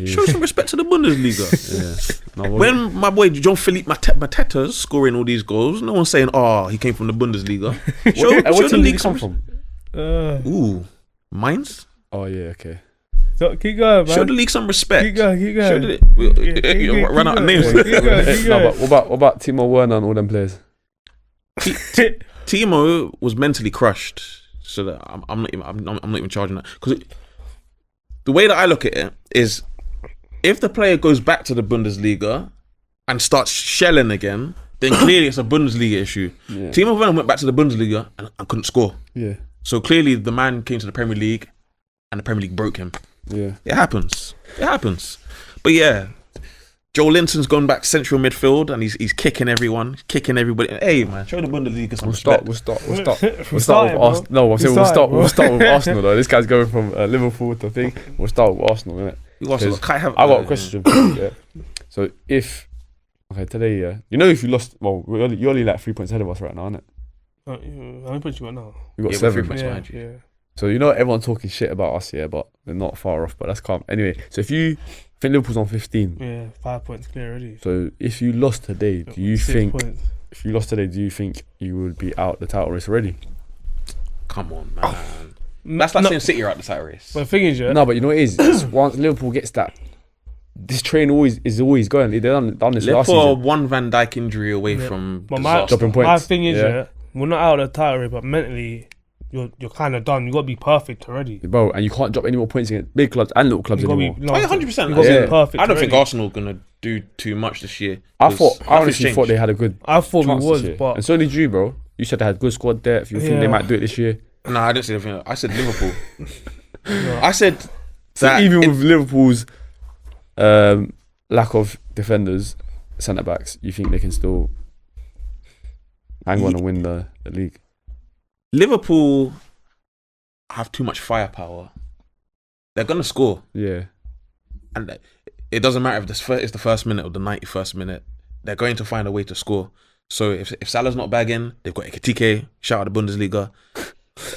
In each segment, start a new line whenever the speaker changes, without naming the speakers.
Show some respect to the Bundesliga.
No,
When my boy John Philippe Mateta's scoring all these goals, no one's saying, "Oh, he came from the Bundesliga." Show
what
the
team did he
league
come
some.
from?
Ooh, Mainz.
Oh yeah, okay.
So keep going, man.
Show the league some respect.
Keep going.
Show run out of names.
Keep going.
No, but what about Timo Werner and all them players?
Timo was mentally crushed, so that I'm not even charging that, because the way that I look at it is, if the player goes back to the Bundesliga and starts shelling again, then clearly it's a Bundesliga issue.
Yeah.
Timo Werner went back to the Bundesliga and couldn't score.
Yeah.
So clearly the man came to the Premier League and the Premier League broke him.
Yeah.
It happens. But yeah, Joe Linton's gone back central midfield and he's kicking everyone, kicking everybody. Hey man, show the Bundesliga some respect.
We'll start with Arsenal. No, we'll start with Arsenal though. This guy's going from Liverpool to thing. We'll start with Arsenal, innit? I got a question for you, yeah. So today, if you lost, well, you're only like 3 points ahead of us right now, innit?
How many points you got now?
We got 7
points behind you.
Yeah.
So everyone's talking shit about us, yeah, but they're not far off. But that's calm. Anyway, so I think Liverpool's on 15.
Yeah, 5 points clear already.
So if you lost today, do you
6
think?
points.
If you lost today, do you think you would be out the title race already?
Come on, man. That's like saying City are out the title race.
But the thing is,
No, but you know what it is? It's once Liverpool gets that, this train is always going. They've done this last
Liverpool are
season.
one Van Dijk injury away from
But
disaster.
Dropping points.
my thing is,
Yeah.
we're not out of the title race, but mentally, you're kind of done. You got to be perfect already.
Bro, and you can't drop any more points against big clubs and little clubs
You got to
anymore.
be
100%.
You got to
Yeah.
be perfect.
I don't think
already.
Arsenal are gonna do too much this year.
I
'cause
honestly
nothing's
thought they
changed.
had a good
I thought
chance
we was,
this year.
but
And so did you, bro. You said they had good squad depth. You think they
Yeah.
might do it this year?
No, I didn't say anything. I said Liverpool. I said
So
that
even with Liverpool's lack of defenders, centre backs, you think they can still hang on and win the league?
Liverpool have too much firepower. They're gonna score,
Yeah.
and it doesn't matter if it's the first minute or the 91st minute. They're going to find a way to score. So if Salah's not bagging, they've got Ekitike. Shout out the Bundesliga.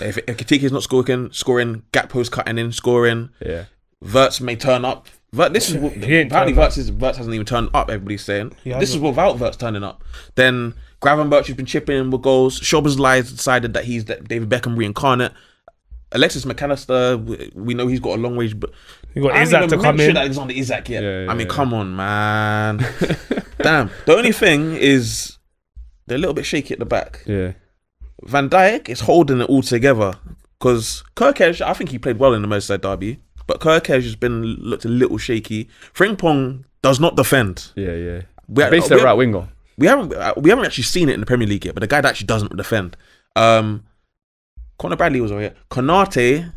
If Ekitike is not scoring, Gakpo's cutting in, scoring.
Yeah.
Wirtz may turn up. This is what, apparently Wirtz hasn't even turned up. Everybody's saying this is without Wirtz turning up. Then Gravenberch has been chipping in with goals. Szoboszlai has decided that he's David Beckham reincarnate. Alexis McAllister, we know he's got a long range, but
you got
I
Isak
haven't
to
even
come
mentioned
in.
Alexander Isak yet.
Yeah,
I mean,
yeah.
come on, man. Damn. The only thing is they're a little bit shaky at the back.
Yeah.
Van Dijk is holding it all together because Kirkesh, I think he played well in the Merseyside derby, but Kirkesh has looked a little shaky. Frimpong does not defend.
Yeah.
Basically
a right winger.
We haven't actually seen it in the Premier League yet, but the guy that actually doesn't defend. Conor Bradley was over here. Konate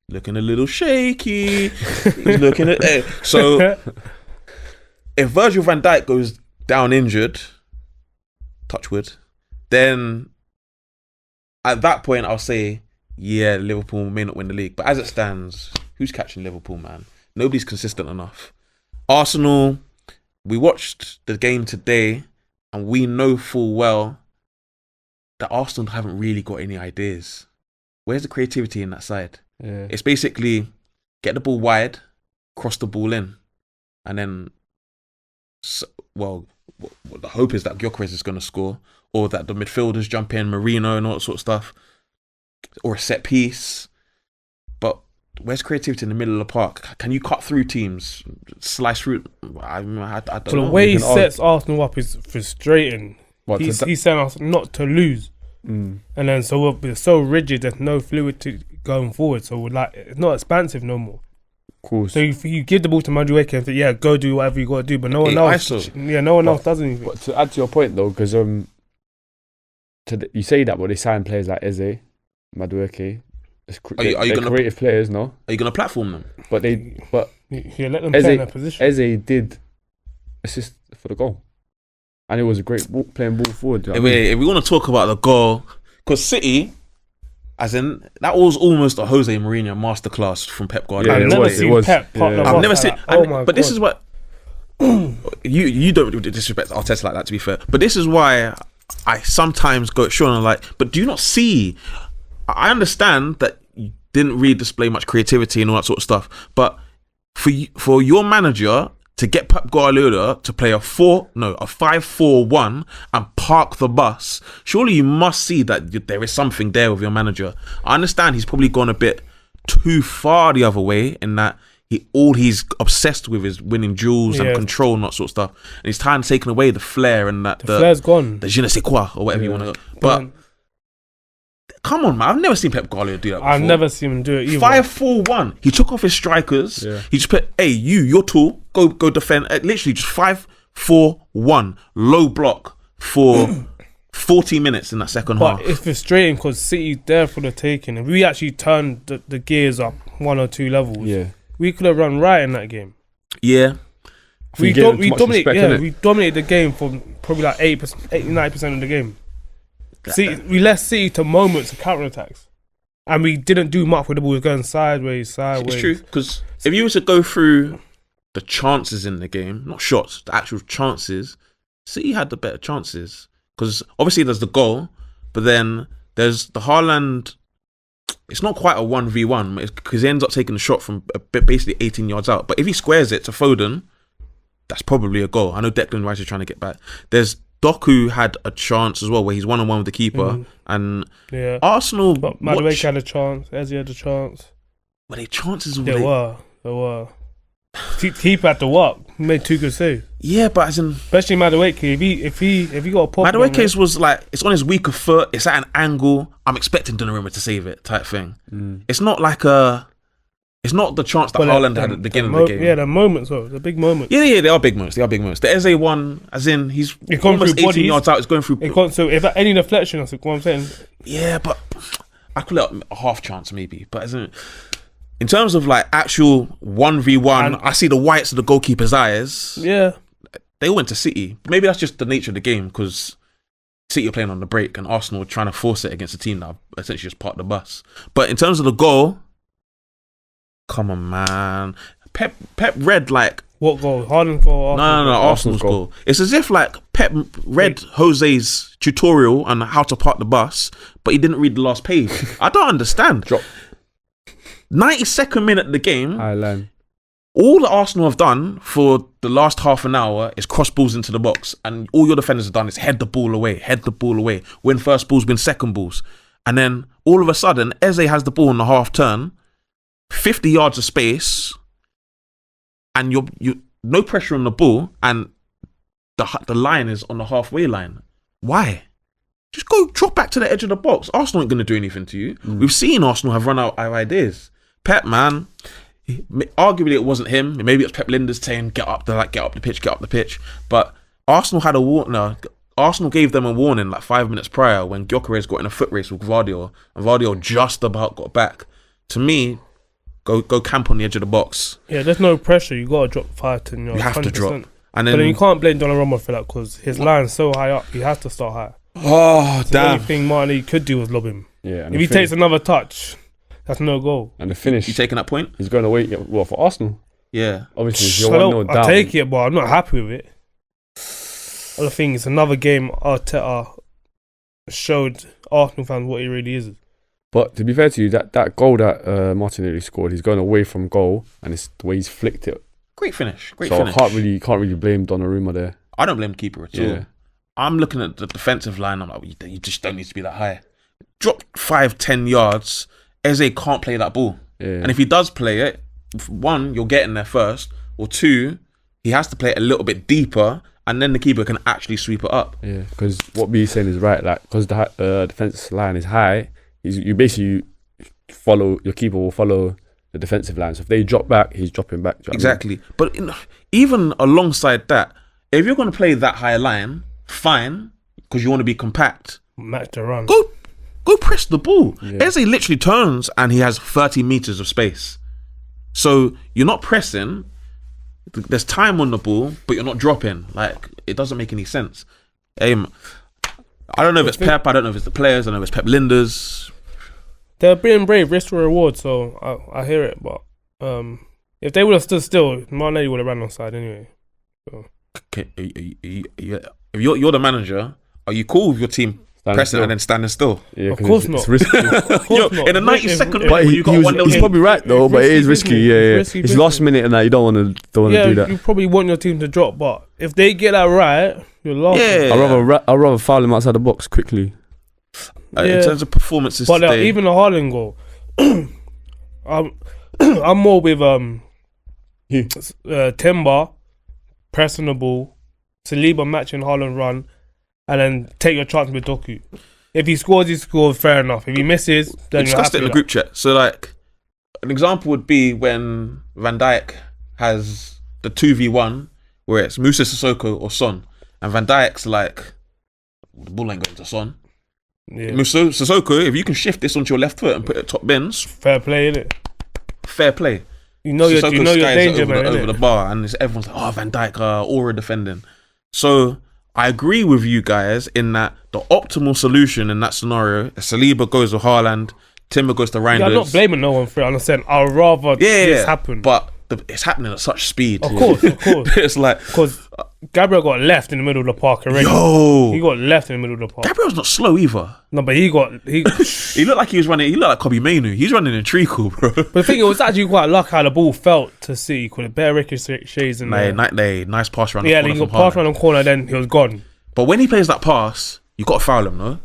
looking a little shaky. He's looking at so if Virgil van Dijk goes down injured, touch wood, then at that point I'll say, yeah, Liverpool may not win the league. But as it stands, who's catching Liverpool, man? Nobody's consistent enough. Arsenal, we watched the game today and we know full well that Arsenal haven't really got any ideas. Where's the creativity in that side?
Yeah.
It's basically get the ball wide, cross the ball in, and then, the hope is that Gyökeres is going to score, or that the midfielders jump in, Marino and all that sort of stuff, or a set piece. But where's creativity in the middle of the park? Can you cut through teams, slice through? I don't know.
The way he sets Arsenal up is frustrating.
What,
He's saying us not to lose. And then so we're so rigid, there's no fluidity going forward. So it's not expansive no more.
Of course.
So if you give the ball to Madueke and say, go do whatever you got to do, but no one else, no one else does anything.
But to add to your point though, because you say that, but they sign players like Eze, Madueke. They're creative players, no?
Are you going to platform them?
Let them play in their position.
Eze did assist for the goal. And it was a great playing ball forward.
If we want to talk about the goal, because City, as in, that was almost a Jose Mourinho masterclass from Pep Guardiola.
I've never seen Pep partner
I've never
like
seen.
that. Oh my
but this
God.
is what you don't disrespect Arteta like that. To be fair, but this is why I sometimes go at Sean and I'm like, but do you not see? I understand that you didn't really display much creativity and all that sort of stuff, but for your manager to get Pep Guardiola to play a 5-4-1 and park the bus, surely you must see that there is something there with your manager. I understand he's probably gone a bit too far the other way in that all he's obsessed with is winning duels and control and that sort of stuff. And his time taking away the flair and that
the flair's gone.
The je ne sais quoi or whatever you want to go. But come on, man. I've never seen Pep Guardiola do that before.
I've never seen him do it either.
5-4-1. He took off his strikers. Yeah. He just put, hey, you're tall. Go defend. Literally just 5-4-1. Low block for 40 minutes in that second half.
But it's frustrating because City's there for the taking. If we actually turned the gears up 1 or 2, levels, we could have run right in that game.
Yeah.
We dominated the game for probably like 80-90% of the game. We left City to moments of counter-attacks. And we didn't do much with the ball. We were going sideways.
It's true, because if you were to go through the chances in the game, not shots, the actual chances, City had the better chances. Because obviously there's the goal, but then there's the Haaland. It's not quite a 1v1 because he ends up taking the shot from basically 18 yards out. But if he squares it to Foden, that's probably a goal. I know Declan Rice is trying to get back. There's Doku had a chance as well where he's 1-on-1 with the keeper. And Arsenal...
But Maresca had a chance. Eze had a chance.
Were they chances?
There were. Keeper had to work. He made 2 good saves.
Yeah, but as in...
Especially Madueke. If he got a pop...
Madueke's was like... It's on his weaker foot. It's at an angle. I'm expecting Donnarumma to save it type thing. It's not like a... It's not the chance that Haaland had at the beginning of the game.
Yeah, the moments though. The big moments.
Yeah, they are big moments. The Eze one, as in, he's almost 18 yards out. He's going through...
So if any deflection, that's what I'm saying.
Yeah, but... I call it a half chance maybe. But as in terms of like actual 1v1, I see the whites of the goalkeeper's eyes.
Yeah.
They went to City. Maybe that's just the nature of the game because City are playing on the break and Arsenal were trying to force it against a team that essentially just parked the bus. But in terms of the goal, come on, man. Pep read like...
What goal? Haaland's goal?
No, Arsenal's goal. It's as if like Pep read Jose's tutorial on how to park the bus, but he didn't read the last page. I don't understand. 92nd minute of the game, all that Arsenal have done for the last half an hour is cross balls into the box, and all your defenders have done is head the ball away, win first balls, win second balls. And then all of a sudden, Eze has the ball in the half turn, 50 yards of space, and you no pressure on the ball, and the line is on the halfway line. Why? Just go drop back to the edge of the box. Arsenal ain't going to do anything to you. We've seen Arsenal have run out of ideas. Pep, man, arguably it wasn't him. Maybe it was Pep Lijnders saying, get up the pitch. But Arsenal had a warning. Arsenal gave them a warning like 5 minutes prior when Gyökeres got in a foot race with Gvardiol, and Gvardiol just about got back. To me, go camp on the edge of the box.
Yeah, there's no pressure. You got to drop 5-10 yards.
You have 100%. To drop.
But then you can't blame Donnarumma for that because his line's so high up. He has to start high.
Oh,
so
damn.
The only thing Martinelli could do was lob him.
Yeah,
if he takes another touch, that's no goal.
And the finish.
You taking that point?
He's going away. Well, for Arsenal.
Yeah.
Obviously, you're 1-0 down.
I'll take it, but I'm not happy with it. Other thing is, another game Arteta showed Arsenal fans what he really is.
But to be fair to you, that goal that Martinelli scored, he's going away from goal, and it's the way he's flicked it.
Great finish.
So I can't really blame Donnarumma there.
I don't blame the keeper at all. I'm looking at the defensive line. I'm like, you just don't need to be that high. Drop 5-10 yards. Eze can't play that ball. Yeah. And if he does play it, one, you're getting there first, or two, he has to play it a little bit deeper, and then the keeper can actually sweep it up.
Yeah, because what B's saying is right. Like, because the defense line is high, you basically follow, your keeper will follow the defensive line. So if they drop back, he's dropping back.
Exactly. But even alongside that, if you're going to play that high line, fine, because you want to be compact.
Match the run.
Go press the ball. Yeah. Eze literally turns and he has 30 meters of space. So you're not pressing. There's time on the ball, but you're not dropping. Like, it doesn't make any sense. I don't know if it's Pep. I don't know if it's the players. I don't know if it's Pep Lijnders.
They're being brave, risk to reward. So I hear it, but if they would have stood still, Martinelli would have ran onside anyway. So.
Okay, if you're the manager, are you cool with your team pressing and then standing still.
Yeah, of course not.
It's risky.
In the 92nd minute,
but he's probably right though. But it is risky. Yeah. It's last minute and that you don't want to do that.
You probably want your team to drop, but if they get that right, you're laughing.
Yeah.
I'd rather foul him outside the box quickly.
In terms of performances,
but
today,
even the Haaland goal, I'm more with Timber pressing the ball, Saliba matching Haaland run, and then take your chance with Doku. If he scores, he scores. Fair enough. If he misses, then
we discussed it in the group chat. So, like, an example would be when Van Dijk has the 2v1, where it's Musa Sissoko or Son, and Van Dijk's like, the ball ain't going to Son.
Yeah.
Musa Sissoko, if you can shift this onto your left foot and put it top bins,
fair play, innit?
Fair play.
You know your danger, man.
Over the bar, and everyone's like, "Oh, Van Dijk, aura defending." So I agree with you guys in that the optimal solution in that scenario, Saliba goes to Haaland, Timber goes to Reinders.
Yeah, I'm not blaming no one for it. I'm saying I'd rather this happen,
but it's happening at such speed.
Of course.
It's like
because Gabriel got left in the middle of the park already. He got left in the middle of the park.
Gabriel's not slow either.
No, but he
looked like he was running. He looked like Kobe Mainu. He's running in treacle, bro.
But the thing, it was actually quite lucky how the ball felt to see. Because the bare ricochets in there.
Nice pass around.
Yeah, and he got passed around the corner, then he was gone.
But when he plays that pass, you got to foul him, no?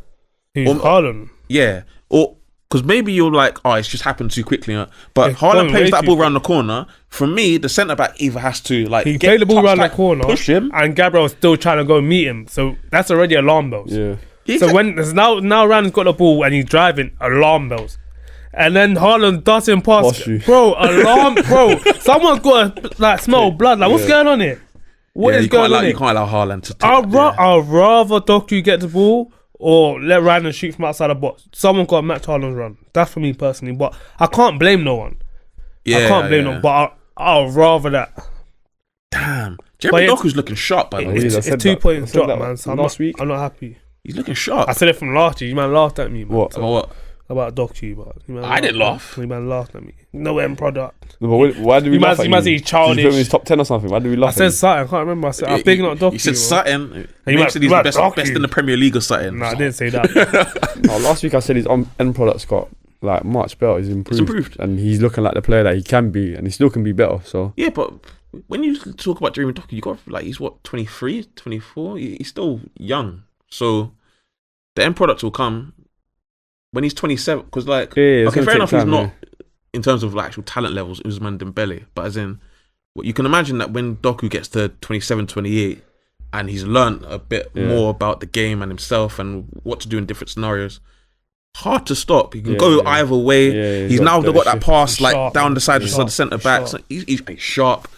Who's Haaland?
Yeah, or because maybe you're like, oh, it's just happened too quickly. But Haaland plays that ball around the corner. For me, the centre back either has to
he played the ball around the corner,
push him,
and Gabriel was still trying to go meet him. So that's already alarm bells.
Yeah.
So when there's now Rand's got the ball and he's driving, alarm bells. And then Haaland does him past, bro. Alarm, bro. Someone's got to smell blood. Like, what's going on here? What is going on here?
You can't allow Haaland to.
I'd rather Doku get the ball or let Randon shoot from outside the box. Someone got to match Haaland's run. That's for me personally. But I can't blame no one. I can't blame no one. But I'd rather that.
Damn. Jeremy Doku's looking sharp, by the way.
It's 2 points drop, man. So I'm not happy.
He's looking sharp.
I said it from last year. You man laughed at me, man.
What? What?
About Doku, but
I didn't laugh.
You man laughed at me. No end product.
No, but why did we laugh at you?
You man say he's childish.
Did you put him in his top 10 or something? Why did we laugh
I said something. I can't remember. I said I'm big on Doku.
You said something.
You
said he's best in the Premier League or something.
No, I didn't say that.
Last week I said his end product's got like much better. He's improved. And he's looking like the player that he can be, and he still can be better. So
yeah, but when you talk about Jeremy Doku, you got like he's what 23, 24. He's still young. So the end product will come when he's 27. Because like, okay, fair enough, he's not in terms of like actual talent levels Ousmane Dembele, but as in, you can imagine that when Doku gets to 27, 28, and he's learned a bit more about the game and himself and what to do in different scenarios, hard to stop. He can go either way. He's now got that pass like sharp, down the side of the centre back. So he's sharp.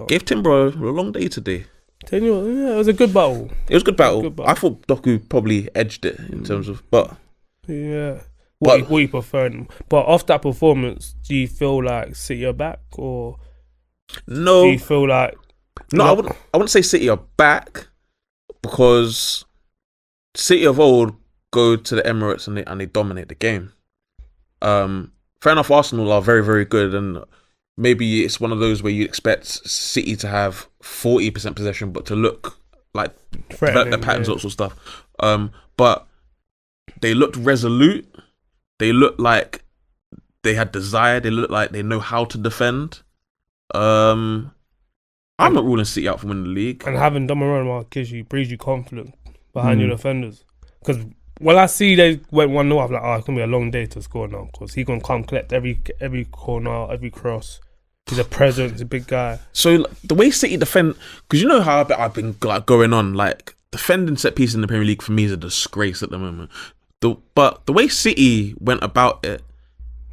Gave Timber a long day today.
Yeah, it was a good battle.
It was a good battle. I thought Doku probably edged it in terms of, but
yeah. What you prefer? But after that performance, do you feel like City are back, or
no?
Do you feel like
I wouldn't say City are back, because City of old go to the Emirates and they dominate the game. Fair enough, Arsenal are very, very good, and maybe it's one of those where you expect City to have 40% possession, but to look like the patterns, sorts of stuff. But they looked resolute. They looked like they had desire. They looked like they know how to defend. I'm not ruling City out from winning the league.
And having Donnarumma breeds you confidence behind your defenders. Because when I see they went 1-0, I'm like, it's going to be a long day to score now. Because he's going to come collect every corner, every cross. He's a presence, he's a big guy.
So the way City defend, because you know how I've been like going on, like defending set pieces in the Premier League for me is a disgrace at the moment. But the way City went about it.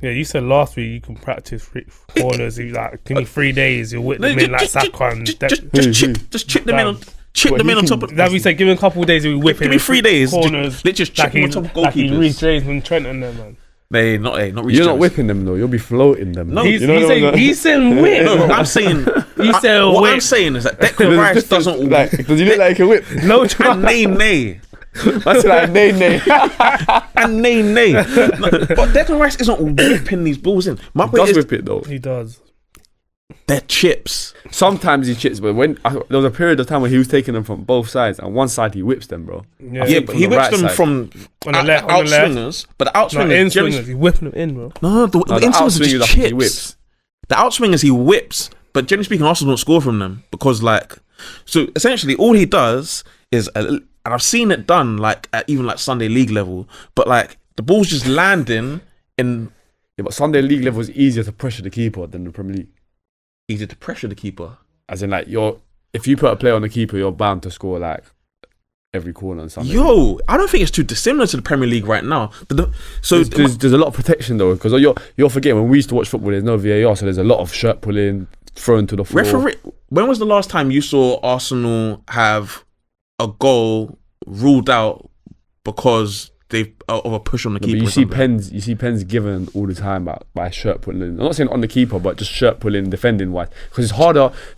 Yeah, you said last week you can practice corners. He's like, give me 3 days, you'll whip them in like Saka.
Just chip them in. Chip them in on top of.
That we said, give him a couple of days, we'll whip him.
Give me 3 days.
Corners.
Let's just chip them on top of goalkeepers. Like he
Reece James and Trent and them, man.
Not Reece
You're
James.
not whipping them though. You'll be floating them.
No,
he said whip.
No, I'm saying. What I'm saying is that Declan Rice doesn't.
Like, does he look like a whip?
No,
and nay.
That's like nay.
And nay. But Declan Rice isn't whipping these balls in.
He does whip it though.
He does.
They're chips.
Sometimes he chips, but there was a period of time where he was taking them from both sides, and one side he whips them, bro.
Yeah, but he whips them from
on the left,
outswingers. But the outswingers,
he whipping them in, bro.
No, the inswingers are just chips. He whips. The outswingers he whips, but generally speaking, Arsenal don't score from them because, like, so essentially all he does is, and I've seen it done like at even like Sunday League level, but like the ball's just landing in.
Yeah, but Sunday League level is easier to pressure the keeper than the Premier League.
Easier to pressure the keeper,
as in like if you put a player on the keeper, you're bound to score like every corner on Sunday.
I don't think it's too dissimilar to the Premier League right now. So
there's a lot of protection though, because you're forgetting when we used to watch football, there's no VAR, so there's a lot of shirt pulling, thrown to the floor.
Referee. When was the last time you saw Arsenal have a goal ruled out because of a push on the keeper?
You see pens given all the time by shirt pulling. I'm not saying on the keeper, but just shirt pulling, defending wise, because it's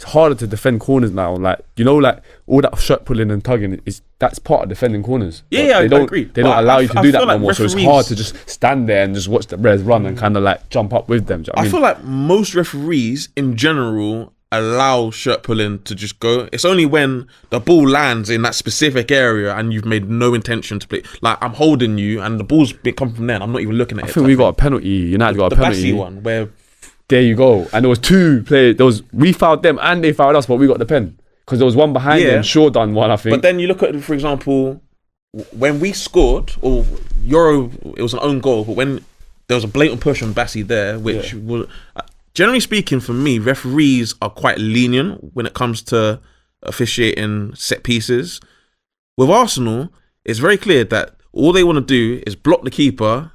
harder to defend corners now. Like, you know, like all that shirt pulling and tugging that's part of defending corners.
Yeah, I agree.
They don't allow you to do that no more, so it's hard to just stand there and just watch the Reds run and kind of like jump up with them. I
feel like most referees in general allow shirt pulling to just go. It's only when the ball lands in that specific area and you've made no intention to play. Like, I'm holding you and the ball's come from there and I'm not even looking at it.
I think we got a penalty. United got a penalty.
The Bassi one where...
There you go. And there was two players. We fouled them and they fouled us, but we got the pen. Because there was one behind them. Shaw done one, I think.
But then you look at, for example, when we scored, or it was an own goal, but when there was a blatant push on Bassi there, which was... Generally speaking, for me, referees are quite lenient when it comes to officiating set pieces. With Arsenal, it's very clear that all they want to do is block the keeper.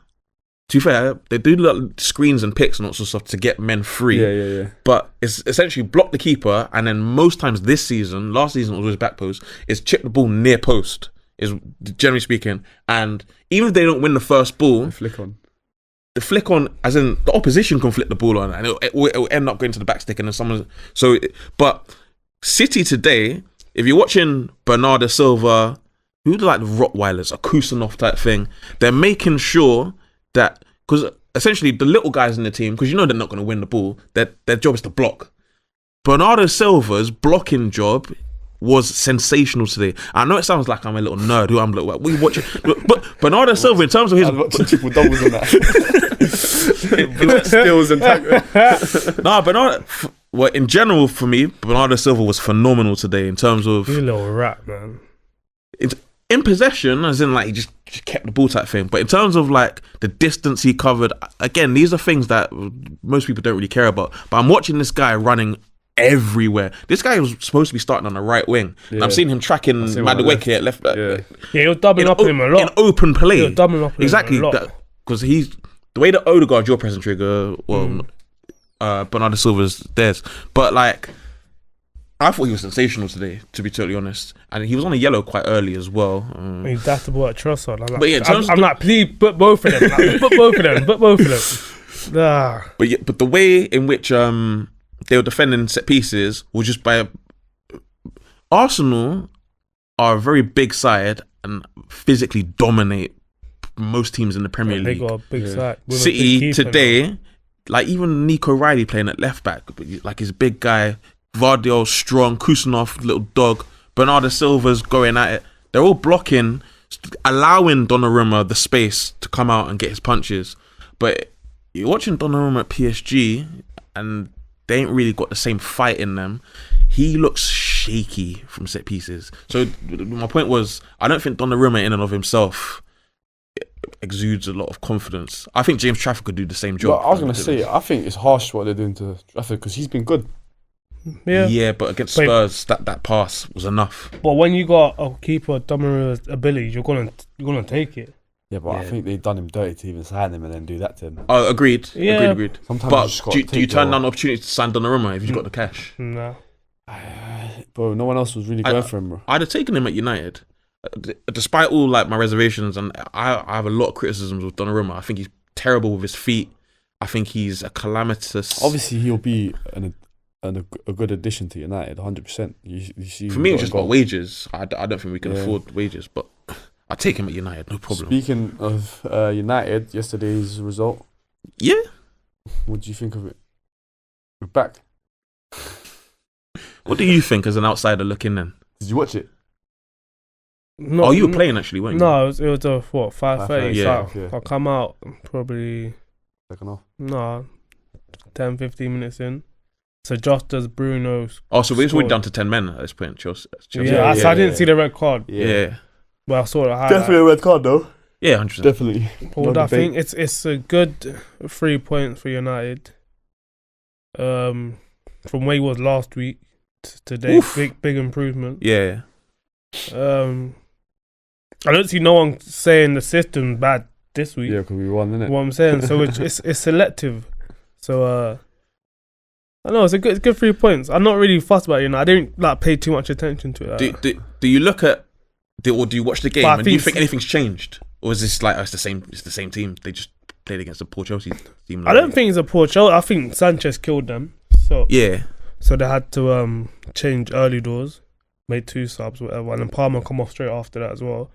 To be fair, they do like screens and picks and all sorts of stuff to get men free.
Yeah.
But it's essentially block the keeper, and then most times this season, last season it was always back post, is chip the ball near post, is generally speaking. And even if they don't win the first ball... The flick on, as in the opposition can flick the ball on, and it will end up going to the back stick, and then someone. But City today, if you're watching Bernardo Silva, who do like the Rottweilers, a Kusanov type thing, they're making sure that, because essentially the little guys in the team, because you know they're not going to win the ball, their job is to block. Bernardo Silva's blocking job was sensational today. I know it sounds like I'm a little nerd who I'm like, we watch it, but Bernardo Silva, in terms of his
triple doubles on that, steals and
Bernardo. Well, in general, for me, Bernardo Silva was phenomenal today in terms of...
He's a little rat, man.
In possession, as in like he just kept the ball type thing. But in terms of like the distance he covered, again, these are things that most people don't really care about. But I'm watching this guy running everywhere. This guy was supposed to be starting on the right wing. Yeah. I've seen him tracking Madueke at left back.
Yeah, he was doubling up on him a lot.
In open play.
He was doubling up on
exactly,
him a lot.
Because he's... The way that Odegaard, your pressing trigger, Bernardo Silva's theirs. But like, I thought he was sensational today, to be totally honest. And he was on a yellow quite early as well.
He's daftable at Trossard.
I'm
like, please put both of them. Put both of them.
But the way in which they were defending set pieces was just by... Arsenal are a very big side and physically dominate most teams in the Premier League.
They got a big side.
City today, like even Nico Riley playing at left back, like he's a big guy. Vardiol strong, Kusanov little dog, Bernardo Silva's going at it. They're all blocking, allowing Donnarumma the space to come out and get his punches. But you're watching Donnarumma at PSG, and they ain't really got the same fight in them. He looks shaky from set pieces. So my point was, I don't think Donnarumma in and of himself exudes a lot of confidence. I think James Trafford could do the same job.
But I was going to say, I think it's harsh what they're doing to Trafford because he's been good.
Yeah, but against Spurs, that pass was enough.
But when you got a keeper Donnarumma's ability, you're gonna take it.
Yeah, but I think they've done him dirty to even sign him and then do that to him.
Oh, agreed.
Yeah.
Agreed. Sometimes but do you turn down the opportunity to sign Donnarumma if you've got the cash?
No.
Bro, no one else was really going for him, bro.
I'd have taken him at United. Despite all like my reservations, and I have a lot of criticisms with Donnarumma. I think he's terrible with his feet. I think he's a calamitous...
Obviously, he'll be a good addition to United, 100%. You see,
for me, it's just about wages. I don't think we can afford wages, but I'll take him at United, no problem.
Speaking of United, yesterday's result.
Yeah.
What do you think of it? We're back.
What do you think as an outsider looking in?
Did you watch it?
No, you were playing actually, weren't you?
No, it was 5:30.
Yeah.
So I'll come out probably
Second half.
10, 15 minutes in. So just does Bruno's.
Oh, so we're down to 10 men at this point. Chelsea.
Yeah, I didn't see the red card.
Yeah.
Well, I saw the highlight.
Definitely a red card though.
Yeah, 100%.
Definitely.
Well, I think it's a good 3 points for United. From where he was last week to today, big improvement.
Yeah.
I don't see no one saying the system's bad this week.
Yeah, because we won, innit?
What I'm saying, so it's selective. So I know it's a good 3 points. I'm not really fussed about it. I don't pay too much attention to it.
Do you look at or do you watch the game and do you think anything's changed, or is this it's the same team? They just played against a poor Chelsea team.
I don't think it's a poor Chelsea. I think Sanchez killed them. So
yeah.
So they had to change early doors, made 2 subs, whatever, and then Palmer come off straight after that as well.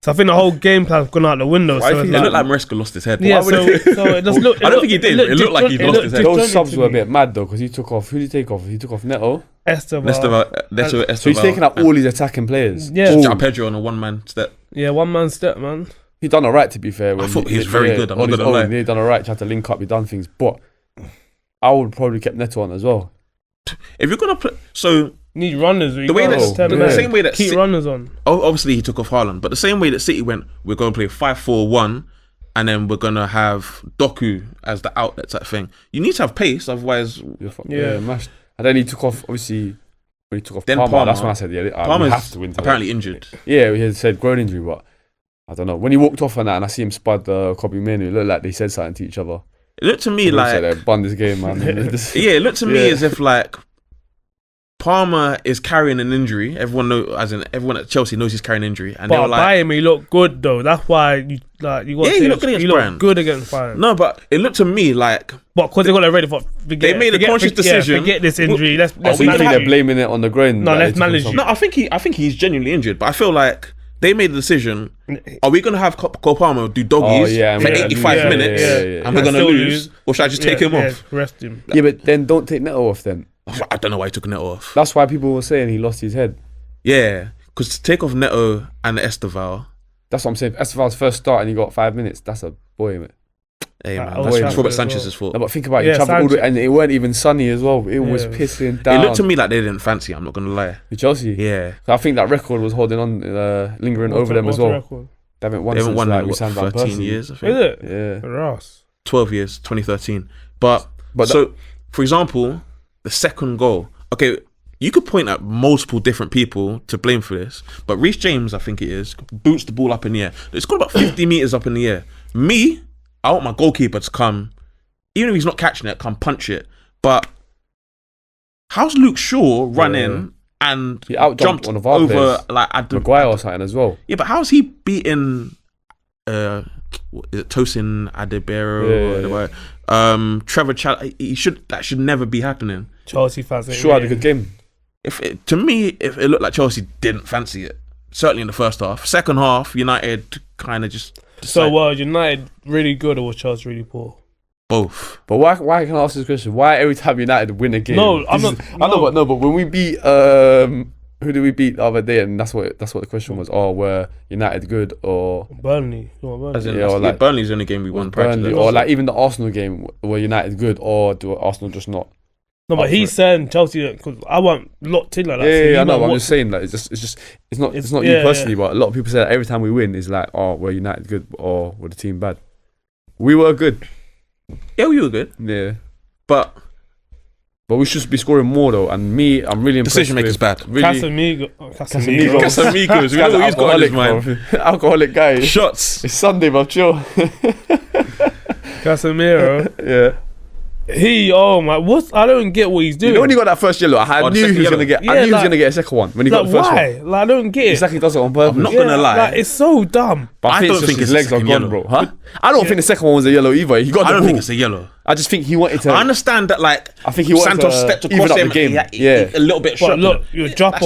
So I think the whole game plan's gone out the window.
So it looked like Maresca lost his head.
Yeah, so it just looked.
I don't think he did. It looked like he lost his head.
Those subs were a bit mad though, because he took off. Who did he take off? He took off Neto.
Esteval.
So he's taking out all his attacking players.
Yeah. Pedro on a one-man step.
Yeah, one-man step, man.
He done alright, to be fair.
I thought he was very good. I'm not gonna lie.
He done alright. He had to link up. He done things, but I would probably kept Neto on as well.
If you're gonna play, so
need runners.
The way the same way that
keep runners on.
Obviously, he took off Haaland, but the same way that City went, we're going to play 5-4-1, and then we're gonna have Doku as the outlet type thing. You need to have pace, otherwise,
mashed. And then he took off. Obviously, when he took off Palmer, that's when I said,
Palmer's
have to win today.
Apparently injured.
Yeah, he had said groin injury, but I don't know. When he walked off on that, and I see him spud Kobe Manu, it looked like they said something to each other.
It looked to me like
they bun this game, man.
It looked to me as if like Palmer is carrying an injury. Everyone at Chelsea knows he's carrying an injury, and
but
they were like,
by him, he looked good though. That's why you got.
He looked
good against Bayern.
No, but it looked to me like,
but because they got it ready for.
They made a conscious decision.
Forget this injury. Let's
so you think they're blaming it on the groin?
No, let's manage.
No, I think he's genuinely injured, but I feel like they made the decision. Are we going to have Cole Palmer do doggies for 85 minutes and we're going to lose? Or should I just take him off?
Rest him.
Yeah, but then don't take Neto off then.
I don't know why he took Neto off.
That's why people were saying he lost his head.
Yeah, because to take off Neto and Esteval.
That's what I'm saying. Esteval's first start and he got 5 minutes. That's a boy, mate.
Hey man, that's Robert Sanchez's fault.
No, but think about it. You traveled all the way, and it weren't even sunny as well. It was pissing down.
It looked to me like they didn't fancy it, I'm not going to lie.
With Chelsea?
Yeah.
So I think that record was holding on, lingering over them as well.
Record?
They haven't won since like we signed Van
13
Persie.
years, I think.
Is it?
Yeah.
Ross.
12 years, 2013. But so, for example, the second goal. Okay, you could point at multiple different people to blame for this, but Reece James, I think it is, boots the ball up in the air. It's got about 50 metres up in the air. I want my goalkeeper to come, even if he's not catching it, come punch it. But how's Luke Shaw run in and jumped
one of our
over
players,
like
Maguire or something as well?
Yeah, but how's he beating is it Tosin Adebayo or Trevor that should never be happening.
Chelsea fans.
Shaw had a good game.
To me, if it looked like Chelsea didn't fancy it, certainly in the first half. Second half, United kind of just decided.
So United really good or was Chelsea really poor?
Both.
But why can I ask this question? Why every time United win a game?
No, I'm not.
I know, but when we beat who did we beat the other day? And that's what the question was. Oh, were United good or
Burnley?
Burnley's the only game we won.
Burnley, or like even the Arsenal game, were United good or do Arsenal just not?
No, but he's saying Chelsea because I want locked in like that.
Yeah, I know. I'm just saying like it's not you personally, but a lot of people say that every time we win, it's like, oh, were United good or were the team bad? We were good.
Yeah, we were good.
Yeah,
but
we should be scoring more though. And I'm really impressed.
Decision makers bad.
Really,
Casamigos. We know what he's got in his mind.
Alcoholic guy.
Shots.
It's Sunday, bro. Chill.
Casemiro.
Yeah.
I don't get what he's doing.
You know when he got that first yellow, I knew he was gonna get a second one when he got the first one.
Like, I don't get it.
It's like he does it on purpose.
I'm not gonna lie.
Like, it's so dumb.
But I don't think his legs are gone, bro. Huh? I don't think the second one was a yellow either. I
don't think it's a yellow.
I just think he wanted to.
I understand that, like,
I think he wanted
Santos stepped across him. A little bit short.
But look, you're dropped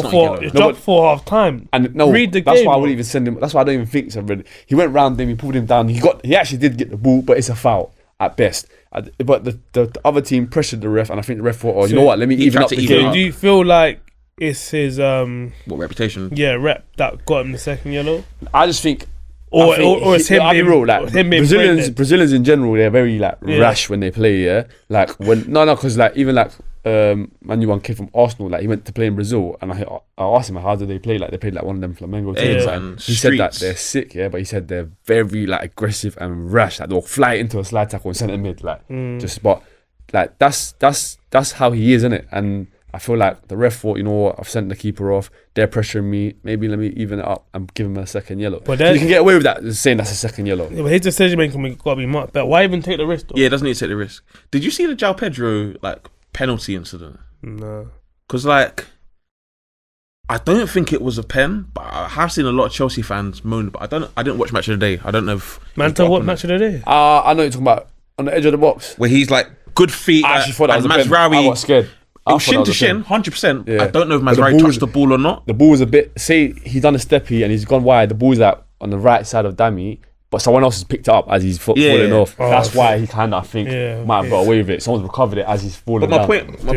for half time.
And no,
read the
that's
game.
why I wouldn't even send him. That's why I don't even think so. He went round him. He pulled him down. He actually did get the ball, but it's a foul. at best. But the other team pressured the ref, and I think the ref thought, you know what, let me even up the game.
Do you feel like it's his
what reputation?
Yeah, rep that got him the second yellow.
I just think,
or it's him being
real. Like Brazilians in general, they're very rash when they play. Yeah, like when because like even like I knew one kid from Arsenal, like he went to play in Brazil, and I asked him how do they play? Like they played like one of them Flamengo teams. And he said that they're sick, but he said they're very like aggressive and rash. Like they'll fly into a slide tackle and centre mid, but like that's how he is, innit? And I feel like the ref thought, you know what, I've sent the keeper off, they're pressuring me, maybe let me even it up and give him a second yellow. But you can get away with that, saying that's a second yellow.
Yeah, but his decision making got to be much better. Why even take the risk though?
Yeah, it doesn't need to take the risk. Did you see the João Pedro penalty incident?
No.
Because I don't think it was a pen, but I have seen a lot of Chelsea fans moan. But I didn't watch Match of the Day. I don't know if
what Match of the Day?
I know you're talking about on the edge of the box
where he's like good feet.
I actually thought that was a pen.
Mazraoui,
I got scared.
It was shin to shin, 100%. I don't know if Mazraoui touched the ball or not.
The ball was a bit. Say he's done a steppy and he's gone wide. The ball's out on the right side of Dami, but someone else has picked it up as he's falling off. That's why he kind of, I think, might have got away with it. Someone's recovered it as he's falling down.
My point, look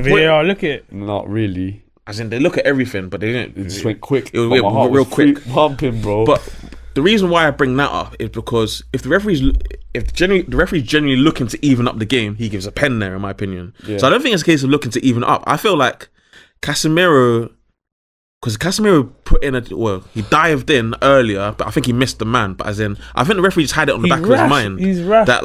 at it.
Not really.
As in, they look at everything, but they didn't.
It just went quick.
It was real quick.
Pumping, bro.
But the reason why I bring that up is because if the referee's genuinely looking to even up the game, he gives a pen there, in my opinion. Yeah. So I don't think it's a case of looking to even up. I feel like Casemiro, because Casemiro put in he dived in earlier, but I think he missed the man. But as in, I think the referee just had it on the back of his mind.
He's rash,
that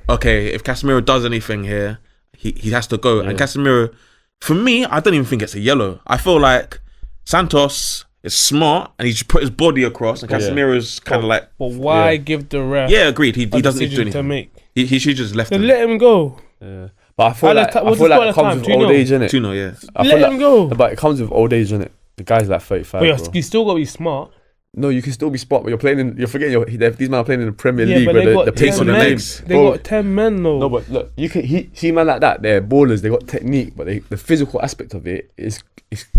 okay, if Casemiro does anything here, he has to go. Yeah. And Casemiro, for me, I don't even think it's a yellow. I feel like Santos is smart and he just put his body across, and Casemiro's kind of like.
But why give the ref?
Yeah, agreed. He doesn't need to do anything.
To make.
He should just left him.
Let him go.
Yeah. But I feel like it comes with old age, innit?
2-0, yeah.
Let him go.
But it comes with old age, innit? The guy's like 35.
But you still got to be smart.
No, you can still be smart, but you're forgetting these men are playing in the Premier League where the pace on the legs.
They got 10 men though.
No, but look, see man like that, they're ballers, they got technique, but the physical aspect of it is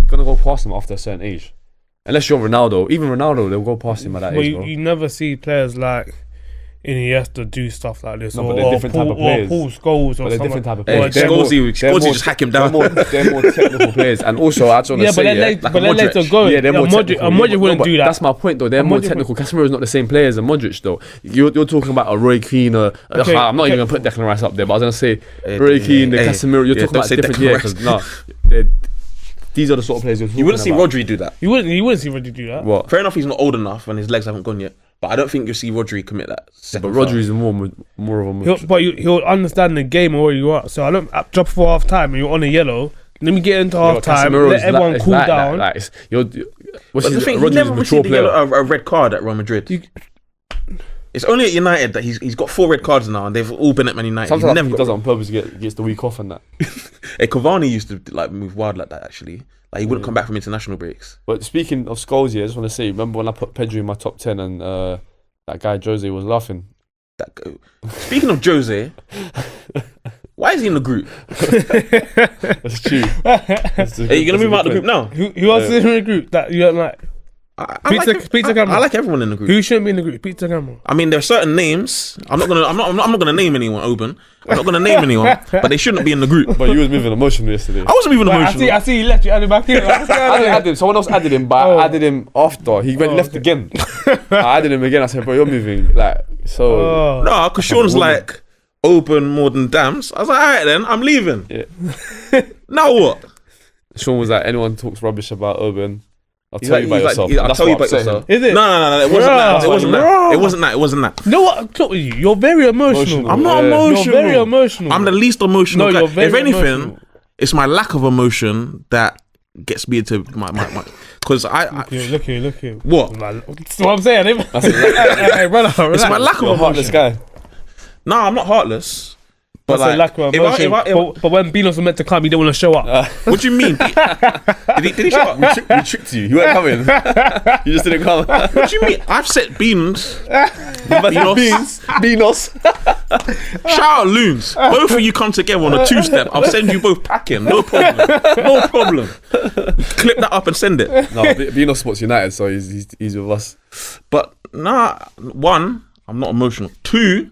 gonna go past them after a certain age. Unless you're Ronaldo. Even Ronaldo, they'll go past him at that age, bro.
You never see players like Iniesta do stuff like this.
No, but they're different type of players.
Or Paul Scholes or
something. They're different type of
players. Scholes just hack him down.
They're more technical players. And also, I just want to say,
but they're later going.
Yeah, they're more technical.
Modric wouldn't do that.
That's my point, though. They're more technical. Casemiro's not the same player as a Modric, though. You're talking about a Roy Keane. I'm not even going to put Declan Rice up there, but I was going to say Roy Keane, the Casemiro. You're talking about different players. These are the sort of players you're talking about.
You wouldn't see Rodri do that.
You wouldn't see Rodri do that.
What?
Fair enough, he's not old enough and his legs haven't gone yet. But I don't think you'll see Rodri commit that.
But Rodri's more of a.
But he'll understand the game where you are. So I don't drop for half time and you're on a yellow. Let me get into half time. Let everyone cool down.
But the thing, he never received a red card at Real Madrid. It's only at United that he's got 4 red cards now, and they've all been at Man United.
Sometimes he does it on purpose to gets the week off and that.
Hey, Cavani used to move wild like that actually. Like he wouldn't come back from international breaks.
But speaking of Scholes, I just want to say, remember when I put Pedro in my top 10 and that guy Jose was laughing?
Speaking of Jose, why is he in the group?
That's true.
Are you gonna move out the group now?
Who else is in the group that you don't like?
I like everyone in the group.
Who shouldn't be in the group? Peter Camera.
I mean, there are certain names. I'm not gonna name anyone. Oben. I'm not gonna name anyone, but they shouldn't be in the group.
But you was moving emotional yesterday.
I wasn't moving emotional.
I see. You left. You added back in.
I didn't add him. Someone else added him, but I added him after he went left again. I added him again. I said, "Bro, you're moving." No,
because Sean's like Oben more than Dams. I was like, all right then, I'm leaving.
Yeah.
Now what?
Sean was like, anyone talks rubbish about Oben, I'll tell you about yourself.
I'll tell you about yourself.
Is it?
No, it wasn't that. It wasn't that.
You know what? Talk with you. You're very emotional.
I'm not emotional.
You're very emotional.
I'm the least emotional guy.
You're very
if anything,
emotional.
It's my lack of emotion that gets me into my because
Look here.
What?
That's what I'm saying. Hey, brother, relax.
It's my lack of
heartless guy.
No, I'm not heartless.
But lack of emotion. But when Beanos was meant to come, he didn't want to show up.
What do you mean? Did he show up?
We tricked you. You weren't coming. You just didn't come.
What do you mean? I've set Beans.
Beanos.
Shout out Loons. Both of you come together on a 2-step. I'll send you both packing. No problem. Clip that up and send it.
No, Beanos supports United, so he's with us.
But 1, I'm not emotional. 2,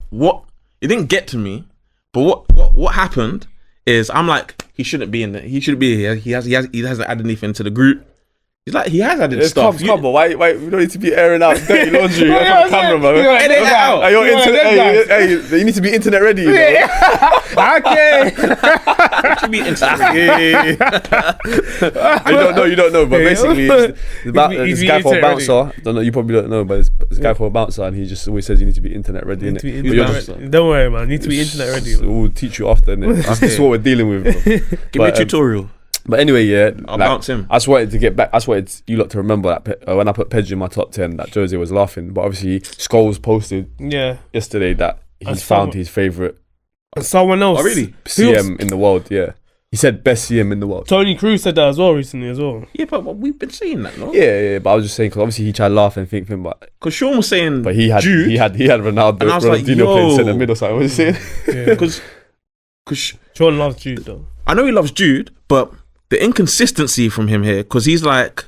what? It didn't get to me. But what happened is I'm like, he shouldn't be in there. He shouldn't be here. He hasn't added anything to the group. He's like, he has added stuff.
Come, but why? We don't need to be airing out dirty laundry on camera, man.
Edit it out.
Hey, you need to be internet ready. You know?
Okay.
should be internet ready.
You don't know. But basically, this guy for a bouncer. Don't know. You probably don't know, but it's a guy for a bouncer, and he just always says you need to be internet ready.
Don't worry, man. You need to be internet ready.
We'll teach you after, innit? That's what we're dealing with.
Give me a tutorial.
But anyway, yeah,
I'll bounce him.
I just wanted to get back. I just wanted you lot to remember that when I put Pedri in my top 10, that Jose was laughing. But obviously, Scholes posted yesterday that he's found his favourite.
And someone else.
Oh, really?
CM in the world, yeah. He said best CM in the world.
Tony Cruz said that as well recently as well.
Yeah, but we've been seeing that, no?
Yeah, but I was just saying, because obviously he tried to laugh and think, but...
Because Sean was saying
but he had
Jude.
He had Ronaldo,
and I was
Ronaldinho playing centre mid or something. What was he saying?
Yeah.
Because
Sean loves Jude, though.
I know he loves Jude, but... the inconsistency from him here, because he's like,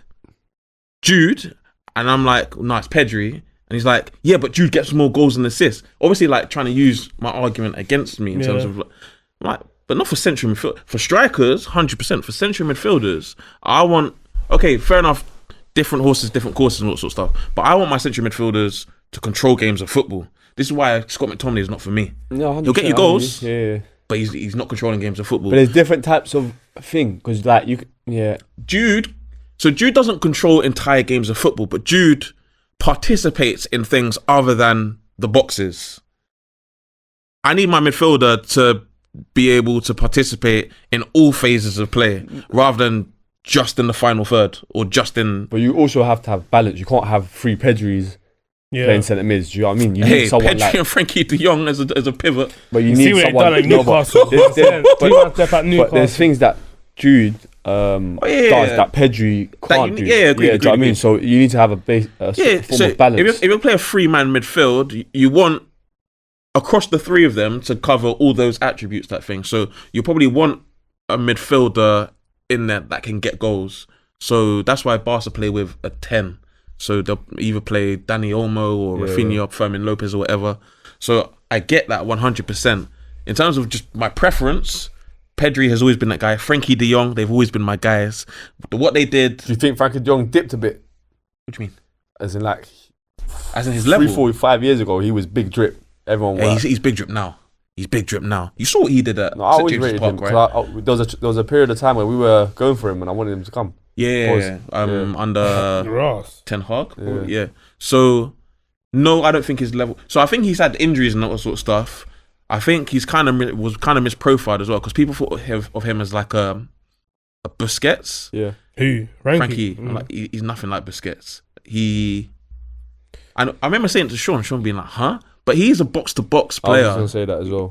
Jude, and I'm like, no, it's Pedri. And he's like, yeah, but Jude gets more goals and assists. Obviously, like, trying to use my argument against me in terms of, like, but not for central midfield. For strikers, 100%. For central midfielders, I want, okay, fair enough, different horses, different courses and all that sort of stuff. But I want my central midfielders to control games of football. This is why Scott McTominay is not for me.
No,
he'll get you goals,
yeah.
But he's not controlling games of football.
But there's different types of thing, because like
Jude doesn't control entire games of football, but Jude participates in things other than the boxes. I need my midfielder to be able to participate in all phases of play rather than just in the final third or just in.
But you also have to have balance. You can't have three Pedris playing centre mids. Do you know what I mean? You
need
someone
Pedri and Frankie De Jong as a pivot.
But you need someone
like Newcastle.
But there's things that Jude does that Pedri can't do.
Yeah, agree.
Do you know what I mean? So you need to have a form of balance.
If you play a 3-man midfield, you want across the three of them to cover all those attributes, that thing. So you probably want a midfielder in there that can get goals. So that's why Barca play with a 10. So they'll either play Dani Olmo or Rafinha, Fermin Lopez or whatever. So I get that 100%. In terms of just my preference, Pedri has always been that guy. Frankie De Jong, they've always been my guys. What they did...
Do you think Frankie De Jong dipped a bit?
What do you mean?
As in
his level?
3, 4, 5 years ago, he was big drip. Everyone was.
He's big drip now. He's big drip now. You saw what he did at
I always rated him, right? There was a period of time where we were going for him and I wanted him to come.
Under
Ross.
Ten Hag. So no, I don't think his level. So I think he's had injuries and all that sort of stuff. I think he's was misprofiled as well because people thought of him as like a Busquets.
Yeah.
Who?
Frankie. Like, he's nothing like Busquets. I remember saying it to Sean being like, huh? But he's a box-to-box player.
I was going to say that as well.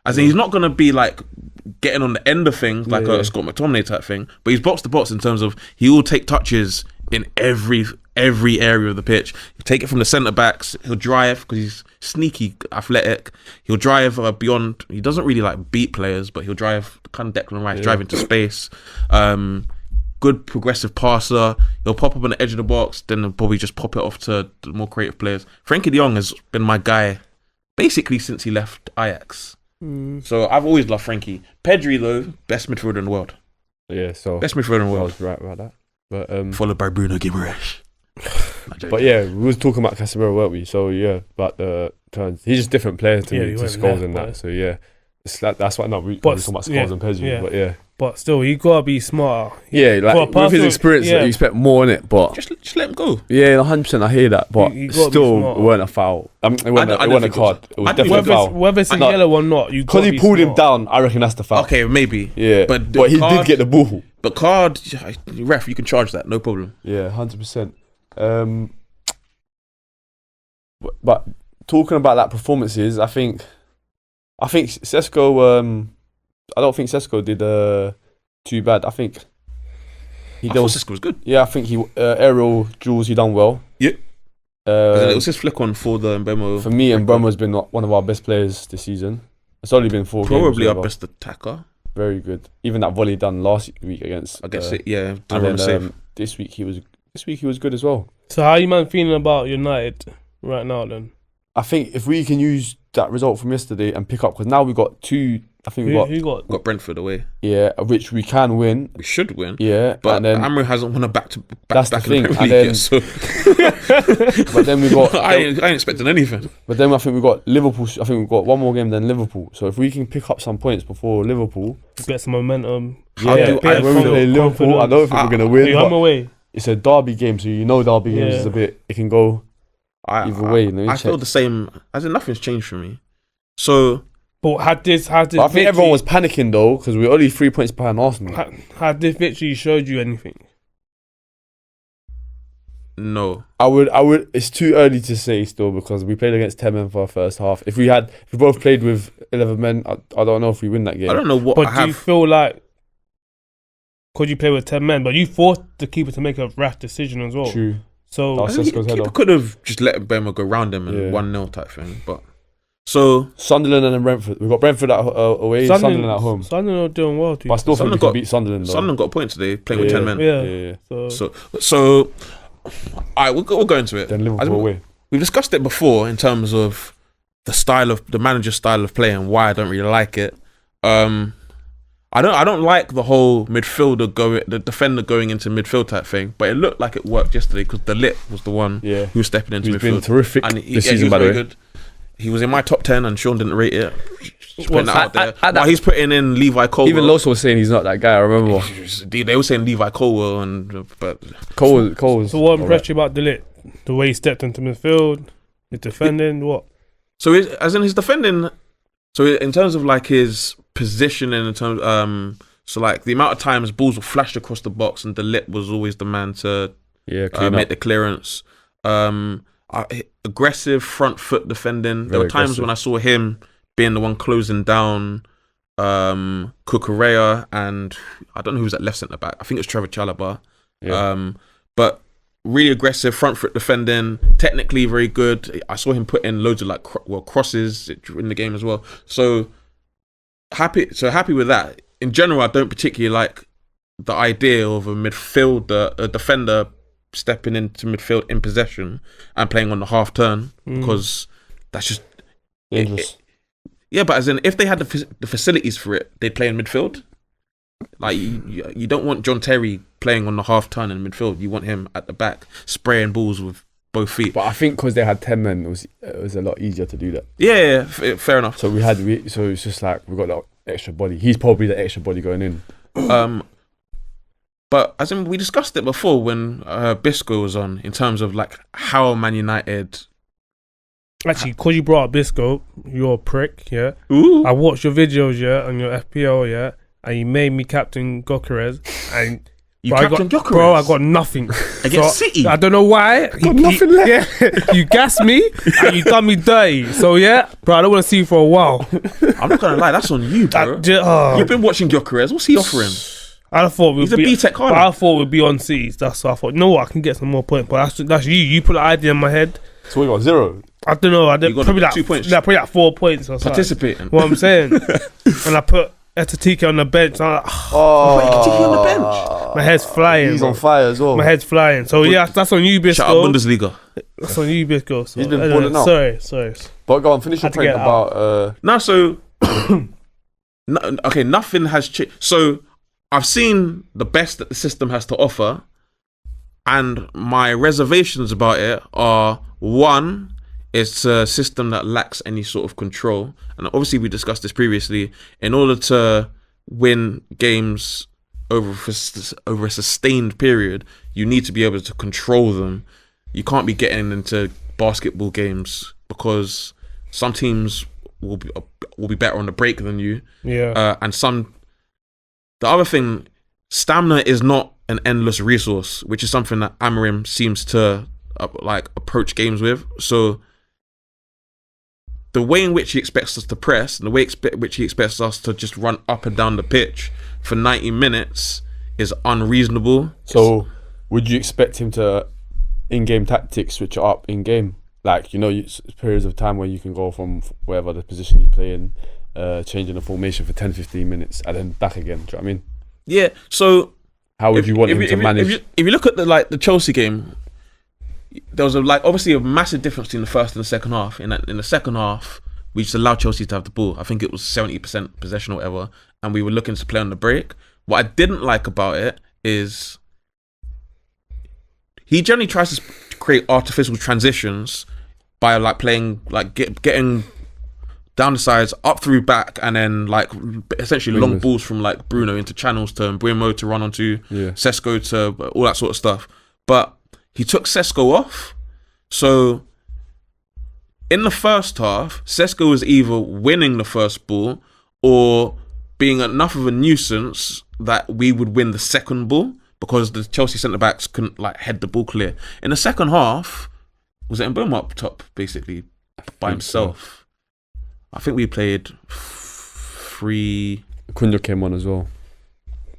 As in, he's not going to be like getting on the end of things like a Scott McTominay type thing, but he's box-to-box in terms of he will take touches in every area of the pitch. He'll take it from the centre-backs. He'll drive because he's sneaky, athletic. He'll drive beyond. He doesn't really like beat players, but he'll drive kind of Declan Rice, drive into space. Good progressive passer. He'll pop up on the edge of the box, then he'll probably just pop it off to the more creative players. Frankie De Jong has been my guy basically since he left Ajax. So I've always loved Frankie. Pedri though, best midfielder in the world.
Yeah, so
best midfielder in the world.
I was right about that. But
followed by Bruno Guimaraes.
But yeah, we was talking about Casemiro, weren't we? So yeah, about the turns. He's just different players to me, to Scholes and that. So yeah, it's like, that's why we talking about Scholes and Pedri. But yeah.
But still, you gotta be smarter.
Yeah, like with his experience, you expect more in it. But
just let him go.
Yeah, 100%. I hear that, but still, it weren't a foul. It wasn't a card. It was definitely a foul.
Whether it's a yellow or not, you
because he pulled him down. I reckon that's the foul.
Okay, maybe.
Yeah, but he did get the ball.
But card, ref, you can charge that, no problem.
Yeah, 100%. But talking about that performances, I think Sesko. I don't think Sesko did too bad. I think
I thought Sesko was good.
Yeah, I think aerial duels he done well.
Yeah. It was his flick on for the Mbemo.
For me, Mbemo has been one of our best players this season. It's only been 4 games.
Probably our best attacker.
Very good. Even that volley done last week against.
I guess it. Yeah.
And then this week he was good as well.
So how are you man feeling about United right now then?
I think if we can use that result from yesterday and pick up, because now we got two. I think we
got Brentford away.
Yeah, which we can win.
We should win.
Yeah,
but then Amri hasn't won a back in
the
Premier League yet. So.
But then we got.
I ain't expecting anything.
But then I think we got Liverpool. I think we've got one more game than Liverpool. So if we can pick up some points before Liverpool,
get some momentum.
When we play Liverpool, I don't think we're gonna win.
I'm away.
It's a derby game, so derby games is a bit. It can go either way.
I feel the same. As in, nothing's changed for me. So.
But had this
I think everyone was panicking though, because we're only 3 points behind Arsenal.
Had this victory showed you anything?
No.
I would. It's too early to say still, because we played against 10 men for our first half. If we both played with 11 men, I don't know if we win that game.
I don't know what.
But do you feel like, could you play with 10 men? But you forced the keeper to make a rash decision as well.
True.
So
the keeper could have just let Bema go round them and 1-0 type thing, but. So
Sunderland and then Brentford. We've got Brentford away, Sunderland at home.
Sunderland are doing well too.
But I still think we can beat Sunderland though.
Sunderland got a point today playing with 10 men.
Yeah.
So alright, we'll go into it.
Then Liverpool away.
We've discussed it before in terms of the manager's style of play and why I don't really like it. I don't like the whole the defender going into midfield type thing, but it looked like it worked yesterday because the Lit was the one who was stepping into midfield.
He's been terrific this season, by the way.
Good. He was in my top 10 and Sean didn't rate it. Just putting that out there. While he's putting in Levi Colwell.
Even Loso was saying he's not that guy, I remember.
They were saying Levi Colwell, but
Cole was.
So what impressed you about De Ligt? The way he stepped into midfield, his defending, what?
So as in his defending, so in terms of like his positioning, in terms so like the amount of times balls were flashed across the box and De Ligt was always the man to make the clearance. Aggressive front foot defending. There were times when I saw him being the one closing down Kukurea, and I don't know who was at left centre back. I think it was Trevor Chalobah. But really aggressive front foot defending, technically very good. I saw him put in loads of crosses in the game as well. So happy with that. In general, I don't particularly like the idea of a defender stepping into midfield in possession and playing on the half turn, because that's just dangerous. But as in, if they had the facilities for it, they'd play in midfield. Like you don't want John Terry playing on the half turn in midfield. You want him at the back spraying balls with both feet.
But I think because they had 10 men, it was a lot easier to do that.
Yeah, fair enough.
So so it's just like we got that extra body. He's probably the extra body going in.
But as in, we discussed it before when Bisco was on, in terms of like how Man United.
Actually, because you brought up Bisco, you're a prick, yeah.
Ooh.
I watched your videos, yeah, on your FPL, yeah, and you made me captain Gyökeres, and
Gyökeres?
Bro, I got nothing
against City.
I don't know why.
Got nothing left.
Yeah, you gassed me and you done me dirty. So yeah, bro, I don't want to see you for a while.
I'm not gonna lie, that's on you, bro. You've been watching Gyökeres. What's he offering?
I thought
he's a B-Tech card.
I thought we'd be on C's. That's what I thought. You know what? I can get some more points, but that's you. You put the idea in my head.
So we got 0.
I don't know. I did probably like
2 points.
Probably like 4 points or something.
Participating.
What I'm saying. And I put Etatike on the bench. I'm like,
Etatike on the bench.
My head's flying.
He's on fire as well.
My head's flying. So yeah, that's on you, Bisco.
Shout out Bundesliga.
That's on you, Bisco. So,
he's been balling out.
Sorry.
But go on, finish your point about.
Nothing has changed. So I've seen the best that the system has to offer, and my reservations about it are: one, it's a system that lacks any sort of control, and obviously we discussed this previously. In order to win games over a sustained period, you need to be able to control them. You can't be getting into basketball games because some teams will be better on the break than you.
Yeah,
and the other thing, stamina is not an endless resource, which is something that Amorim seems to approach games with. So the way in which he expects us to press and the way which he expects us to just run up and down the pitch for 90 minutes is unreasonable.
So would you expect him to, in-game tactics, switch it up in-game? Like, periods of time where you can go from wherever the position you play in, changing the formation for 10-15 minutes and then back again. Do you know what I mean?
Yeah. So
how would you want him to manage?
If you look at the Chelsea game, there was obviously a massive difference between the first and the second half. In the second half, we just allowed Chelsea to have the ball. I think it was 70% possession or whatever, and we were looking to play on the break. What I didn't like about it is he generally tries to create artificial transitions by playing getting down the sides, up through back, and then essentially long balls from Bruno into channels to Mbeumo to run onto Sesko to all that sort of stuff. But he took Sesko off. So in the first half, Sesko was either winning the first ball or being enough of a nuisance that we would win the second ball because the Chelsea centre-backs couldn't head the ball clear. In the second half, was it Mbeumo up top basically by himself? So. I think we played 3.
Cunha came on as well.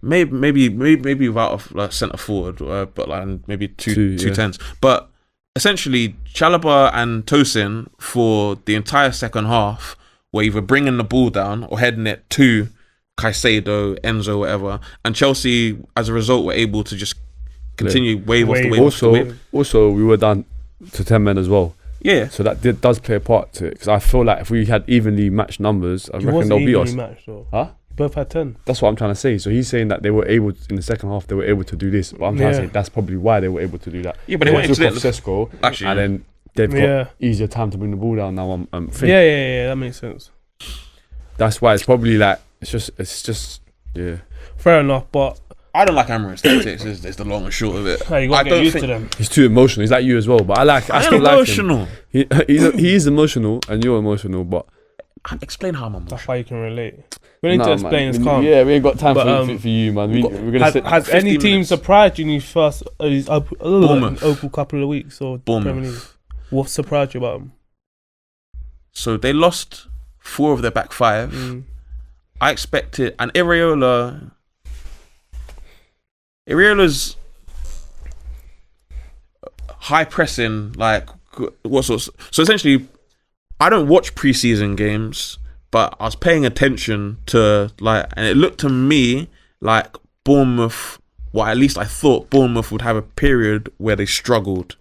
Maybe without a centre forward, but maybe two tens. But essentially, Chalobah and Tosin for the entire second half were either bringing the ball down or heading it to Caicedo, Enzo, whatever. And Chelsea, as a result, were able to just continue wave off the wave.
Also, we were down to 10 men as well.
Yeah.
So that does play a part to it. Because I feel like if we had evenly matched numbers, I reckon they'll beat us.
Matched, though.
Huh?
Both had 10.
That's what I'm trying to say. So he's saying that they were able to, in the second half, they were able to do this. But I'm trying to say that's probably why they were able to do that.
Yeah, but they went into
Sesko, and then they've got easier time to bring the ball down now.
Yeah, that makes sense.
That's why it's probably it's just
fair enough, but
I don't like Amorim's tactics. Is the long and short of it.
You gotta get used to them.
He's too emotional. He's like you as well, but I still
emotional.
Like him. He is emotional, and you're emotional, but
explain how I'm emotional.
That's why you can relate. We need to explain. It's calm.
Yeah, we ain't got time for you, man. We're gonna sit.
Has any team surprised you in these first Opal couple of weeks or
Bournemouth?
What surprised you about them?
So they lost 4 of their back 5. I expected, and Iraola's high pressing, what sorts. So essentially, I don't watch preseason games, but I was paying attention to and it looked to me like Bournemouth. Well, at least I thought Bournemouth would have a period where they struggled,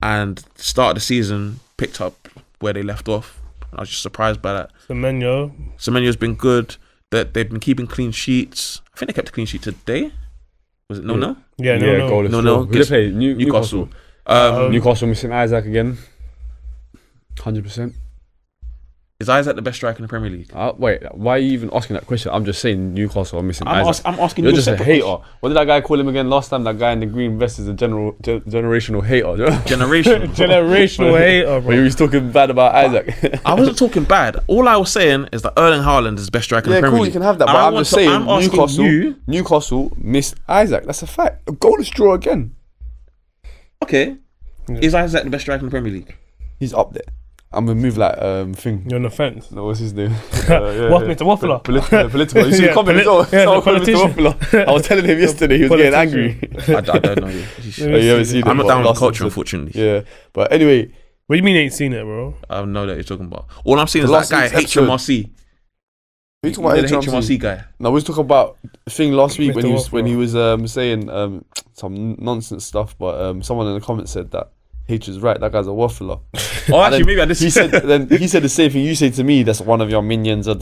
and start of the season picked up where they left off. I was just surprised by that. Semenyo's been good. That they've been keeping clean sheets. I think they kept a clean sheet today. Was it no?
Yeah,
no. Who they play? Newcastle. Newcastle missing Isaac again. 100%.
Is Isaac the best striker in the Premier League?
Wait, why are you even asking that question? I'm just saying Newcastle are missing Isaac.
I'm asking
You're just a hater. What did that guy call him again last time? That guy in the green vest is a generational hater.
Generational
hater, bro.
He was talking bad about Isaac.
I wasn't talking bad. All I was saying is that Erling Haaland is the best striker in the Premier League.
You can have that. But I'm just saying Newcastle missed Isaac. That's a fact. A goalless draw again.
Okay. Yeah. Is Isaac the best striker in the Premier League?
He's up there. I'm gonna move thing.
You're on the fence.
No, what's his name?
Mr. Waffler.
Political. You see the comment as well. I was telling him yesterday he was getting angry.
I don't know.
You haven't seen it.
I'm not down with the culture, unfortunately.
Yeah, but anyway.
What do you mean you ain't seen it, bro?
I know that you're talking about. All I'm seeing is that guy HMRC.
We talking about
HMRC guy.
No, we was talking about the thing last week when he was saying some nonsense stuff, but someone in the comments said that H is right. That guy's a waffler.
Oh, actually, maybe I just
he said the same thing you say to me. That's one of your minions. Or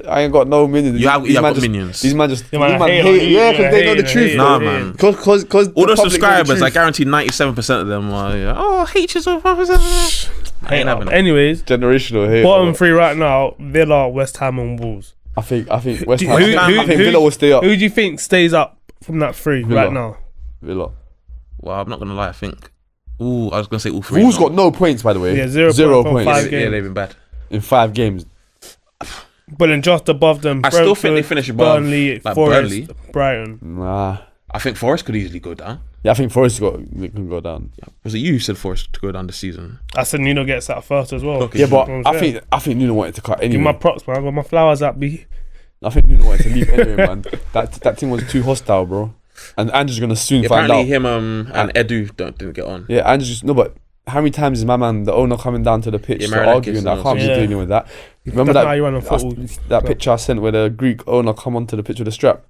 I ain't got no minions.
You have got minions.
These man hate. Yeah, because they know the truth.
Nah, man. Because all the subscribers, I guarantee 97% of them are. H is a waffler.
Anyways,
generational hate.
Bottom 3 right now: Villa, West Ham, and Wolves.
I think West Ham. I think Villa will stay up.
Who do you think stays up from that 3 right now?
Villa.
Well, I'm not gonna lie. I think. I was gonna say all 3.
Wolves got no points, by the way.
Yeah, 0 points. 5 games.
Yeah, they've been bad
in 5 games.
But then just above them,
I still think they finish above
Burnley, Forest, Brighton.
Nah,
I think Forest could easily go down.
Yeah, I think Forest can go down.
Yeah. Was it you who said Forest to go down this season?
I said Nuno gets that first as well.
Okay. Yeah, but I think Nuno wanted to cut anyway.
Give my props, man. I got my flowers at B.
I think Nuno wanted to leave anyway, man. That team was too hostile, bro. And Andrew's gonna soon find out.
Apparently, him and Edu didn't get on.
Yeah, Andrew's just but how many times is my man, the owner, coming down to the pitch to arguing that? I can't be dealing with that. Remember that picture I sent where the Greek owner come onto the picture of the strap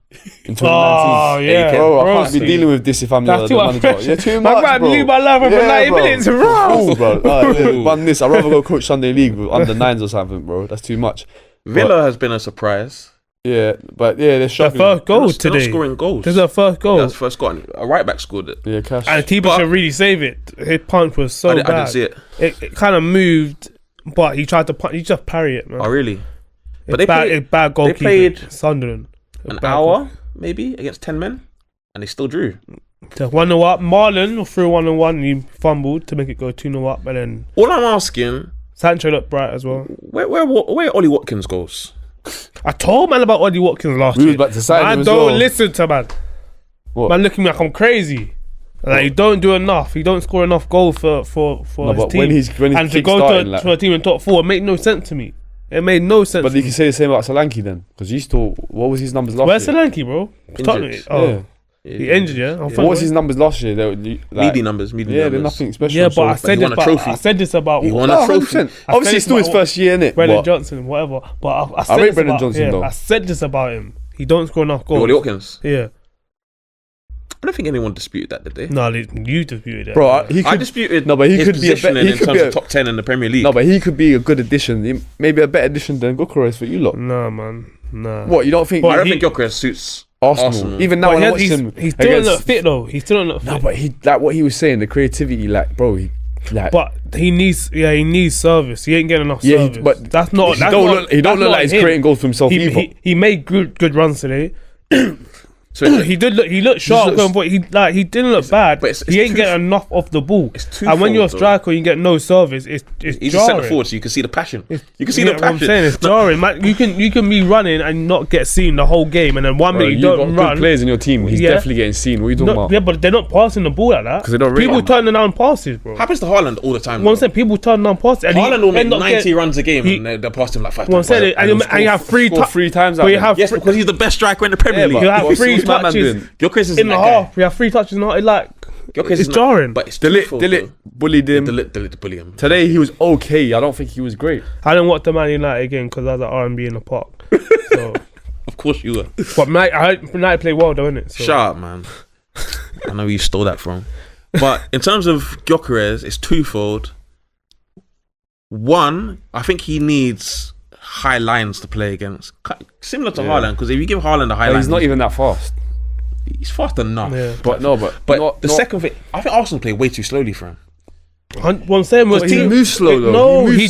in 2019?
Oh, yeah.
Bro, I can't be dealing with this if I'm the manager. Yeah, too much,
bro. I blew my life for 90 minutes.
Bro. Run this. I'd rather go coach Sunday League with under 9s or something, bro. That's too much.
Villa has been a surprise.
Yeah, but they're struggling.
The first goal today.
They're not scoring goals.
There's a first goal.
Yeah, that's the first goal. A right back scored it.
Yeah, Cash.
And the keeper should really save it. His punch was so bad.
I didn't see it.
It kind of moved, but he tried to punch. He just parry it, man.
Oh, really?
But they bad goalkeeper.
They played
Sunderland.
An hour, maybe, against 10 men, and they still drew.
1-0 up. Marlon threw 1-1 and he fumbled to make it go 2-0 up. And then
all I'm asking,
Sancho looked bright as well.
Where Ollie Watkins goes?
I told man about Ollie Watkins last year.
We was about to sign him as
don't
well.
listen to man.
What?
Man looking like I'm crazy. Like he don't do enough. He don't score enough goals for his team.
When he's
and to go to a team in top 4, it made no sense to me. It made no sense.
But you can say the same about Solanke then, because what was his numbers last
Where's
year?
Where's Solanke, bro?
Injured.
Oh, yeah. He injured, yeah.
What was his numbers last year? They were,
medium numbers.
They're nothing special.
Yeah, but I said this about.
He won a trophy.
Obviously, it's still his first year, innit?
Brendan Johnson, whatever. But
I rate Brendan Johnson though.
I said this about him. He don't score enough goals.
Ollie Watkins.
Yeah.
I don't think anyone disputed that, did they?
No, you disputed that.
Bro, I disputed.
No, but he
his
could be
in terms of top 10 in the Premier League.
No, but he could be a good addition. Maybe a better addition than Gyökeres for you lot.
No, man. No.
What, you don't think?
I don't think Gyökeres suits Arsenal.
Even now, when I watch him,
he still don't look fit though. He still don't look fit.
No, but like what he was saying, the creativity, like, bro,
but he needs service. He ain't getting enough service.
But
that's not.
He don't look like he's creating goals for himself either.
He made good runs today. So he looked sharp going forward. He didn't look bad. But he ain't getting enough off the ball. And when you're a striker, you get no service. It's
he's
jarring.
a centre forward, so you can see the passion. You can see the passion.
What I'm saying, it's jarring. Man, you can be running and not get seen the whole game, and then 1 minute you don't run.
Good players in your team. He's definitely getting seen. What are you talking about?
Yeah, but they're not passing the ball like that.
Because they don't.
People turning down passes, bro.
Happens to Haaland all the time.
One said people turn down passes.
Haaland will make 90 runs a game, and they pass him like 5 times.
One said and you have three
times.
Yes, because he's the best striker in the Premier League.
You have 3 touches.
Gyökeres is
in the half. We have 3 touches. Not like it's jarring.
But it's
Delete bullied him.
Delete bully him.
Today he was okay. I don't think he was great.
I didn't watch the Man United game because I was at R&B in the park. So
of course you were.
But United play well, though, innit? So.
Shut up, man. I know where you stole that from. But in terms of Gyökeres, it's twofold. One, I think he needs high lines to play against, similar to Haaland. Because if you give Haaland a high line,
he's not even that fast.
He's fast enough.
Yeah. But
the second thing, I think Arsenal play way too slowly for him.
One saying was
he moves slow though.
No, he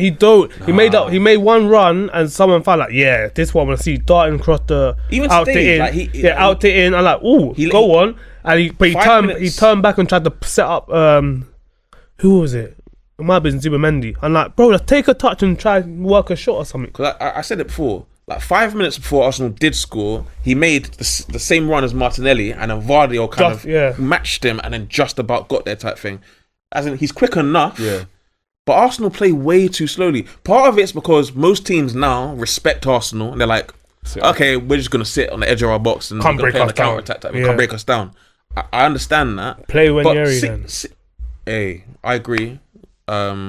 don't. Nah. He made one run and someone felt like, yeah, this one I want to see darting across the
even
out
today,
to in, out to in. I'm like, ooh, go on. And he turned back and tried to set up. Who was it? It might have been Zubimendi. I'm like, bro, let's take a touch and try and work a shot or something.
Because I said it before. Like 5 minutes before Arsenal did score, he made the same run as Martinelli, and then Vardy kind of matched him and then just about got there type thing. As in, he's quick enough, but Arsenal play way too slowly. Part of it's because most teams now respect Arsenal, and they're like, okay, we're just going to sit on the edge of our box and
can't break
play on
us
the counter-attack type. Can't break us down. I understand that.
Play when you're then.
Hey, I agree.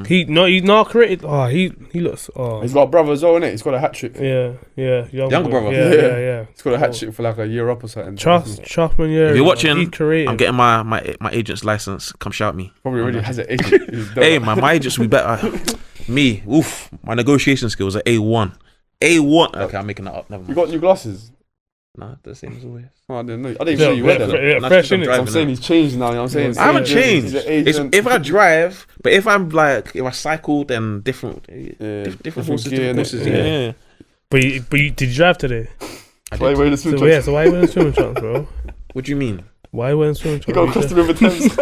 He's not created. He looks.
He's got a brother as well, innit? He's got a hat trick.
Younger brother.
Yeah.
He's got a hat trick for like a year up or something.
Trust Manieri.
If you're watching, I'm getting my agent's license. Come shout me.
Probably already has an agent.
Hey man, my agents will be better. Me, my negotiation skills are A1. Okay, I'm making that up. Never mind.
You got new glasses?
Nah, the same as always.
Oh, I didn't know. I didn't even know you wear them.
Fresh, innit?
I'm saying he's changed now. You know what I'm saying?
I haven't changed. If I drive, but if I cycle, then different forces. Yeah.
But did you drive today?
Why are you wearing the swimming trunks?
So why are you wearing the swimming trunks, bro?
What do you mean?
Why are you wearing swimming trunks?
You got across the River Thames.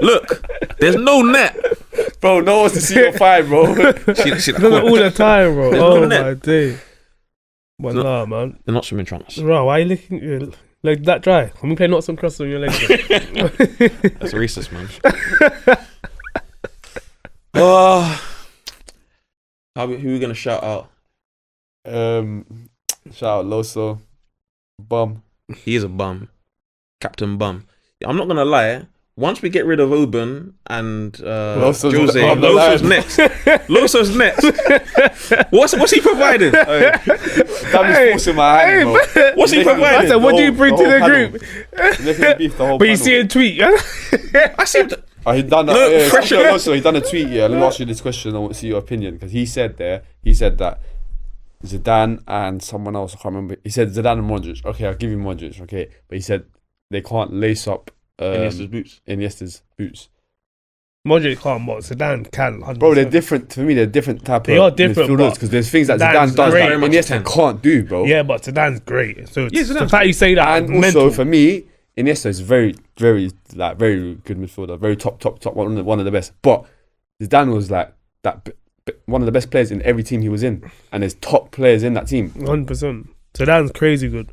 Look, there's no net.
Bro, no one's to see your five, bro.
She all the time, bro. Oh my day. But nah, man.
They're not swimming trunks.
Bro, why are you looking like that dry? Can we play knots and crosses on your legs?
That's racist, man. Who are we gonna shout out?
Shout out Loso. Bum.
He is a bum. Captain Bum. I'm not gonna lie. once we get rid of Oban and Jose,
Loso's
next. Loso's next. What's he providing?
That was forcing my hand, bro.
What's he providing?
I said, what do you bring to the group? But you see a tweet.
I see.
He done that. Pressure. Also, he done a tweet. Yeah, let me ask you this question. I want to see your opinion because he said that Zidane and someone else, I can't remember. He said Zidane and Modric. Okay, I'll give you Modric. Okay, but he said they can't lace up Iniesta's boots.
Modric can't, but Zidane can. 100%.
Bro, they're different. To me, they're different type
they
of
are different
because there's things that Zidane does that Iniesta can't do, bro.
Yeah, but Zidane's great. So the fact you say that,
and also for me, Iniesta is very good midfielder, very top, one of the best. But Zidane was like that, one of the best players in every team he was in, and there's top players in that team.
100%. Zidane's crazy good.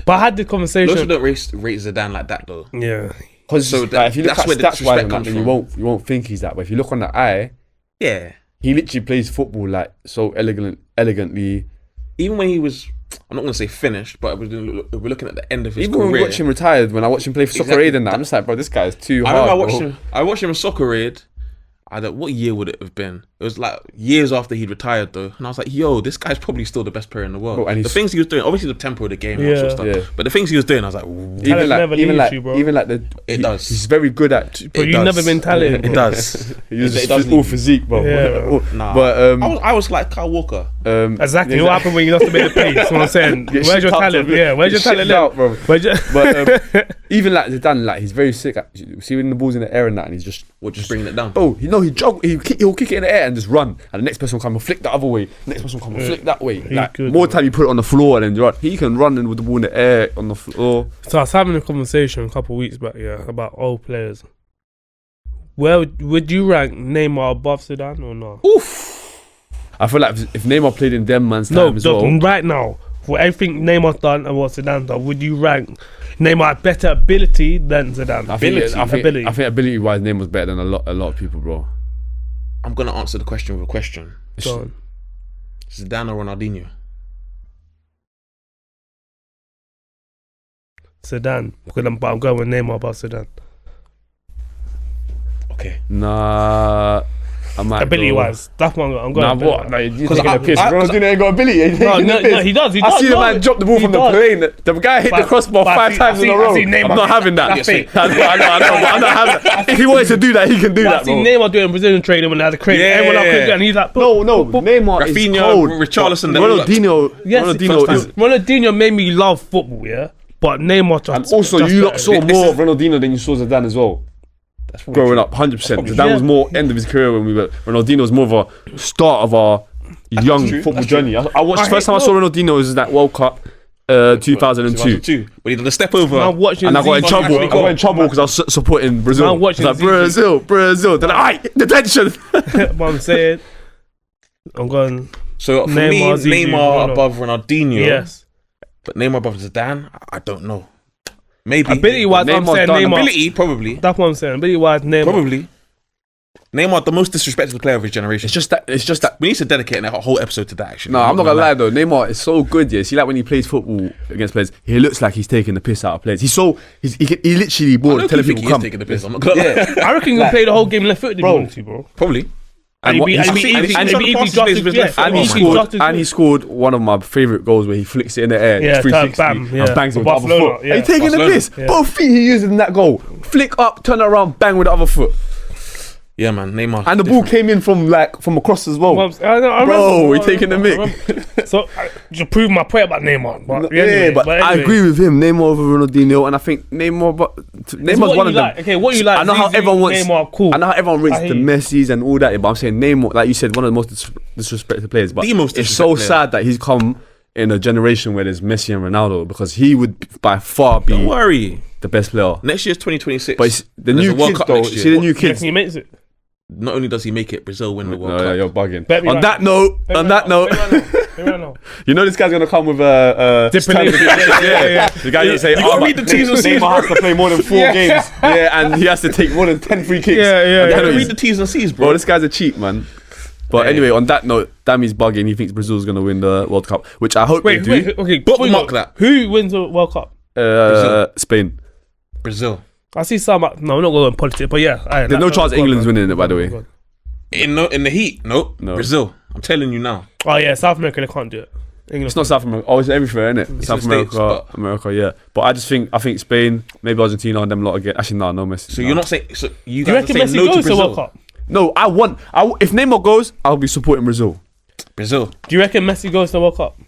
But I had the conversation.
Most don't rate Zidane like that though.
Yeah.
Because if you look at stats wise, then you won't think he's that. But if you look on the eye,
yeah,
he literally plays football like so elegantly.
Even when he was, I'm not going to say finished, but we're looking at the end of his
career.
Even
when we watch him retired, when I watch him play for Soccer Aid and that, I'm just like, bro, this guy is too hard.
I watched him in Soccer Aid. What year would it have been? It was like years after he'd retired though, and I was like, yo, this guy's probably still the best player in the world. Bro, and the things he was doing, obviously the tempo of the game, and all sorts of stuff. But the things he was doing, I was like, he's very good at.
But you've never been talented.
It does.
It does all physique, bro.
Yeah,
nah. But I was like Kyle Walker.
Exactly. What happened when you lost a bit of pace? That's what I'm saying. Where's your talent? Yeah, where's your talent
out, bro? But even like Zidane, like he's very sick at. See when the ball's in the air and that, and he's just
bringing it down.
Oh, he'll kick it in the air and just run, and the next person will come and flick the other way. The next person will come and flick that way. Like more time you put it on the floor and then you run. He can run with the ball in the air on the floor.
So I was having a conversation a couple of weeks back, about old players. Where would you rank Neymar above Zidane or not?
Oof. I feel like if Neymar played in them man's time as well.
Right now, for everything Neymar's done and what Zidane done, would you rank Neymar better ability than Zidane?
I think ability-wise, Neymar's better than a lot of people, bro.
I'm gonna answer the question with a question.
Go on.
Zidane or Ronaldinho?
Zidane, because I'm going with Neymar above Zidane.
Okay.
Nah.
Ability-wise, that's one I'm going.
Nah, what? Like, you're taking a piss. Ronaldinho ain't got ability.
No, he does.
I see the man drop the ball from the plane. The guy hit the crossbar 5 times in a row. I'm not having that. I'm not having that. If he wanted to do that, he can do that, bro.
I see Neymar doing Brazilian training when they had a crane. Everyone else could do it, and he's like,
no. Neymar is cold.
Richarlison,
Ronaldinho
made me love football, but Neymar just.
And also, you saw more of Ronaldinho than you saw Zidane as well. Growing up, 100%. Zidane was more end of his career when we were. Ronaldinho was more of a start of our young football journey. I watched first time I saw Ronaldinho was that World Cup 2002.
When he did a step over,
and I got in trouble. I got in trouble because I was supporting Brazil.
I'm watching
like, Brazil. Then detention.
But I'm saying, I'm going.
So for me, Neymar above Ronaldinho.
Yes,
but Neymar above Zidane, I don't know. Maybe
ability-wise, I'm saying Neymar.
Ability, probably.
That's what I'm saying. Ability-wise, Neymar.
Probably. Neymar, the most disrespectful player of his generation.
It's just that
we need to dedicate a whole episode to that. Actually,
no, I'm not gonna lie though. Neymar is so good. Yeah, see, like when he plays football against players, he looks like he's taking the piss out of players. He literally bought telling people come.
Taking the piss. I'm not gonna lie.
I reckon he can play the whole game left-footed, bro.
Probably.
And he scored one of my favourite goals where he flicks it in the air, 360, and bangs it with the other foot. Are you taking the piss? Both feet he used in that goal. Flick up, turn around, bang with the other foot.
Yeah, man, Neymar.
And the ball came in from across as well. Bro, we're taking the mick.
So I just proved my point about Neymar. But
anyway. I agree with him. Neymar over Ronaldinho, and I think Neymar's one of them.
Okay, what you like?
I know how everyone wants
Neymar. Cool.
I know how everyone rates the Messis and all that, but I'm saying Neymar, like you said, one of the most disrespected players. But it's so sad that he's come in a generation where there's Messi and Ronaldo, because he would by far be the best player.
Next year's 2026.
But the new kids, though. See the new kids.
He makes it.
Not only does he make it, Brazil win the World Cup.
Yeah, you're bugging. On that note, you know this guy's gonna come with a
The
guy you say,
you gotta read the T's and C's.
Neymar has to play more than 4 games. Yeah, and he has to take more than 10 free kicks.
You gotta read the T's and C's, bro.
This guy's a cheat, man. But anyway, on that note, Dami's bugging. He thinks Brazil's gonna win the World Cup, which I hope they do.
Okay,
bookmark that.
Who wins the World Cup?
Spain.
Brazil.
I see some. No, I'm not going politics, but yeah.
There's no chance England's winning it, by the way.
In the heat, no. Brazil. I'm telling you now.
Oh yeah, South America, they can't do it. England.
It's not South America. Oh, it's everywhere, isn't it?
It's
South America, America, yeah. But I think Spain, maybe Argentina, and them lot again. Actually, no Messi.
So you're not saying. So you
do you reckon Messi goes to World Cup?
No, if Neymar goes, I'll be supporting Brazil.
Brazil.
Do you reckon Messi goes to World Cup?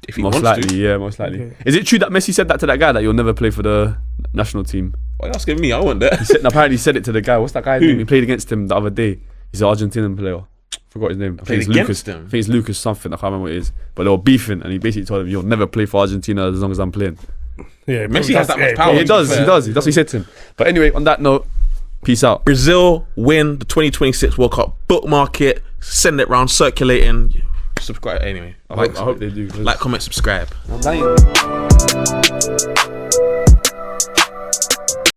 If he
most
wants
likely,
to.
yeah, most likely. Okay. Is it true that Messi said that to that guy that you'll never play for the national team?
Why are you asking me? I want that.
Apparently, he said it to the guy. What's that guy's name? He played against him the other day. He's an Argentinian player. Forgot his name. I think it's Lucas something. I can't remember what it is. But they were beefing, and he basically told him, "You'll never play for Argentina as long as I'm playing."
Yeah,
Messi has that much power.
Yeah, he does. That's what he said to him. But anyway, on that note, peace out.
Brazil win the 2026 World Cup. Bookmark it. Send it round, circulating. Subscribe anyway.
I hope they do.
Like, comment, subscribe.